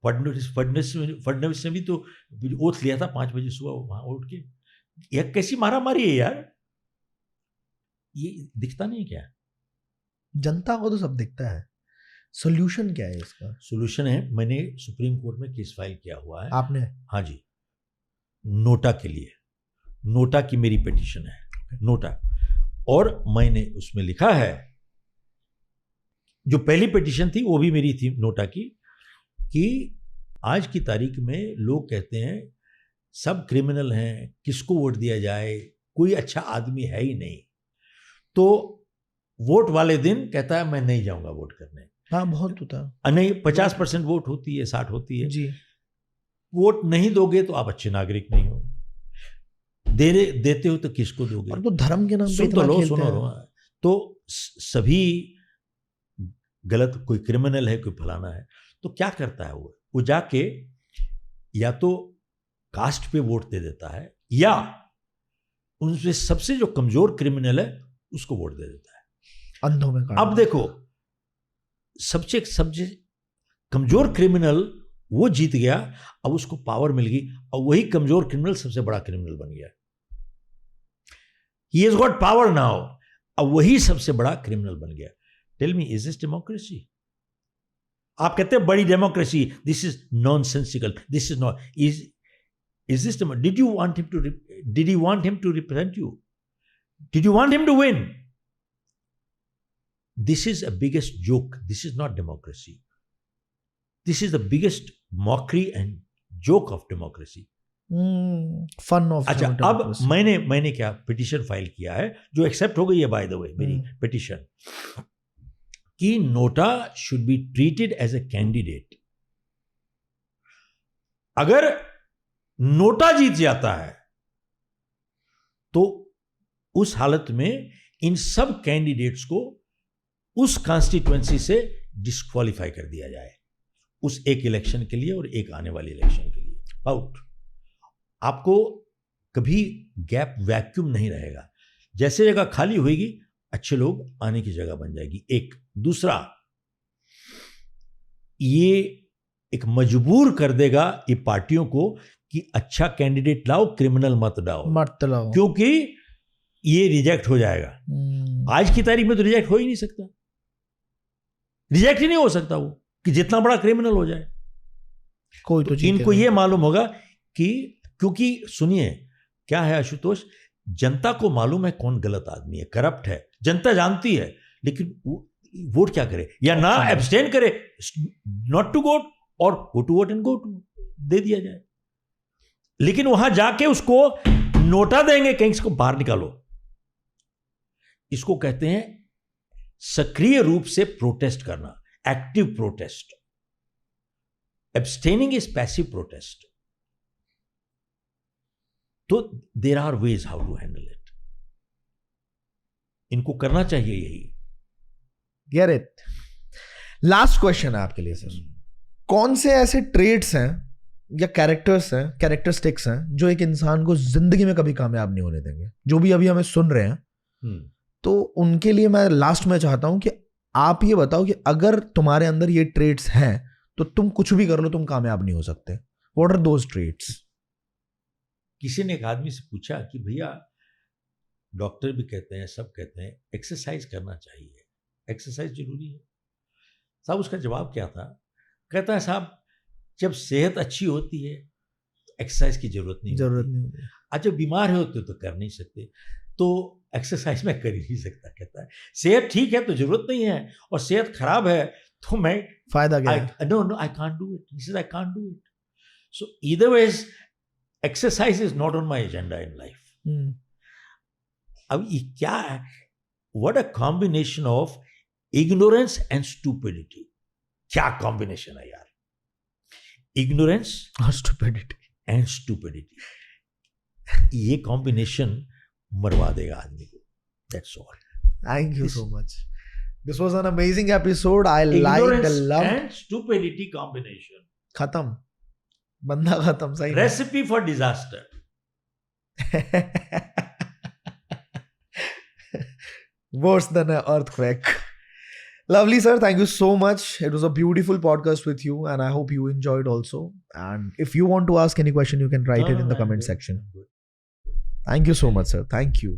फडणवीस ने भी तो ओथ लिया था 5 बजे सुबह वहां उठ के। यह कैसी मारामारी है यार, ये दिखता नहीं क्या? जनता को तो सब दिखता है। सोल्यूशन क्या है इसका? सोल्यूशन है, मैंने सुप्रीम कोर्ट में केस फाइल किया हुआ है। आपने? हाँ जी, नोटा के लिए। नोटा की मेरी पिटीशन है, नोटा। और मैंने उसमें लिखा है, जो पहली पिटीशन थी वो भी मेरी थी नोटा की, कि आज की तारीख में लोग कहते हैं सब क्रिमिनल हैं, किसको वोट दिया जाए, कोई अच्छा आदमी है ही नहीं। तो वोट वाले दिन कहता है मैं नहीं जाऊंगा वोट करने। हाँ, बहुत होता है। नहीं, 50% वोट होती है, 60 होती है जी। वोट नहीं दोगे तो आप अच्छे नागरिक नहीं हो, देते हो तो किसको दोगे? और तो धर्म के नाम पे सुन तो लो, सुनो लो। तो सभी गलत, कोई क्रिमिनल है, कोई फलाना है, तो क्या करता है वो जाके या तो कास्ट पे वोट दे देता है, या उनसे सबसे जो कमजोर क्रिमिनल है उसको वोट दे देता है, अंधों में। अब देखो, सबसे कमजोर क्रिमिनल वो जीत गया, अब उसको पावर मिल गई, और वही कमजोर क्रिमिनल सबसे बड़ा क्रिमिनल बन गया। He has got power now, अब वही सबसे बड़ा क्रिमिनल बन गया। Tell me, is this democracy? आप कहते हैं बड़ी democracy, this is nonsensical, this is not, is this did you want him to represent you? Did you want him to win? This is a biggest joke. This is not democracy. This is the biggest mockery and joke of democracy. Fun of अच्छा, अब मैंने क्या petition file किया है, जो accept हो गई है बाय द वे, मेरी पिटीशन, कि NOTA should be treated as a candidate. अगर नोटा जीत जाता है तो उस हालत में इन सब कैंडिडेट्स को उस कॉन्स्टिट्यूएंसी से डिस्क्वालीफाई कर दिया जाए, उस एक इलेक्शन के लिए और एक आने वाले इलेक्शन के लिए, आउट। आपको कभी गैप, वैक्यूम नहीं रहेगा। जैसे जगह खाली होगी, अच्छे लोग आने की जगह बन जाएगी। एक दूसरा, ये एक मजबूर कर देगा ये पार्टियों को कि अच्छा कैंडिडेट लाओ, क्रिमिनल मत लाओ, क्योंकि ये रिजेक्ट हो जाएगा। आज की तारीख में तो रिजेक्ट हो ही नहीं सकता, रिजेक्ट ही नहीं हो सकता वो, कि जितना बड़ा क्रिमिनल हो जाए कोई तो इनको ये मालूम होगा कि, क्योंकि सुनिए क्या है आशुतोष, जनता को मालूम है कौन गलत आदमी है, करप्ट है, जनता जानती है, लेकिन वोट क्या करे, या ना एब्सटेन करे, नॉट टू वोट, और go to vote and go to दे दिया जाए। लेकिन वहां जाके उसको नोटा देंगे कहीं, इसको बाहर निकालो। इसको कहते हैं सक्रिय रूप से प्रोटेस्ट करना, active protest. Abstaining is passive protest. तो there are ways how to handle it. इनको करना चाहिए यही। Get it. लास्ट क्वेश्चन है आपके लिए सर, कौन से ऐसे ट्रेड्स हैं या कैरेक्टर्स हैं, कैरेक्टरिस्टिक्स हैं जो एक इंसान को जिंदगी में कभी कामयाब नहीं होने देंगे, जो भी अभी हमें सुन रहे हैं, तो उनके लिए मैं लास्ट में चाहता हूं कि आप ये बताओ कि अगर तुम्हारे अंदर ये ट्रेड्स हैं तो तुम कुछ भी कर लो, तुम कामयाब नहीं हो सकते। What are those trades? किसी ने एक आदमी से पूछा कि भैया, डॉक्टर भी कहते हैं, सब कहते हैं एक्सरसाइज करना चाहिए, एक्सरसाइज जरूरी है। साहब उसका जवाब क्या था? कहता है साहब, जब सेहत अच्छी होती है तो एक्सरसाइज की जरूरत नहीं होती। आज जब बीमार होते तो कर नहीं सकते, तो एक्सरसाइज में कर ही नहीं सकता। कहता है सेहत ठीक है तो जरूरत नहीं है, और सेहत खराब है तो मैं फायदा क्या? No I can't do it. He said I can't do it. So either ways exercise is not on my agenda in life. अब ये क्या है? What a combination of ignorance and stupidity. क्या कॉम्बिनेशन है यार, इग्नोरेंस और stupidity and stupidity. ये combination मरवा देगा आदमी को। That's all. Thank you so much. This was an amazing episode. I liked a lot. And stupidity combination. खत्म, बंदा खत्म। सही Recipe for disaster. Worse than an earthquake. Lovely, sir. Thank you so much. It was a beautiful podcast with you, and I hope you enjoyed also. And if you want to ask any question, you can write it in the comment section. Thank you so much, sir. Thank you.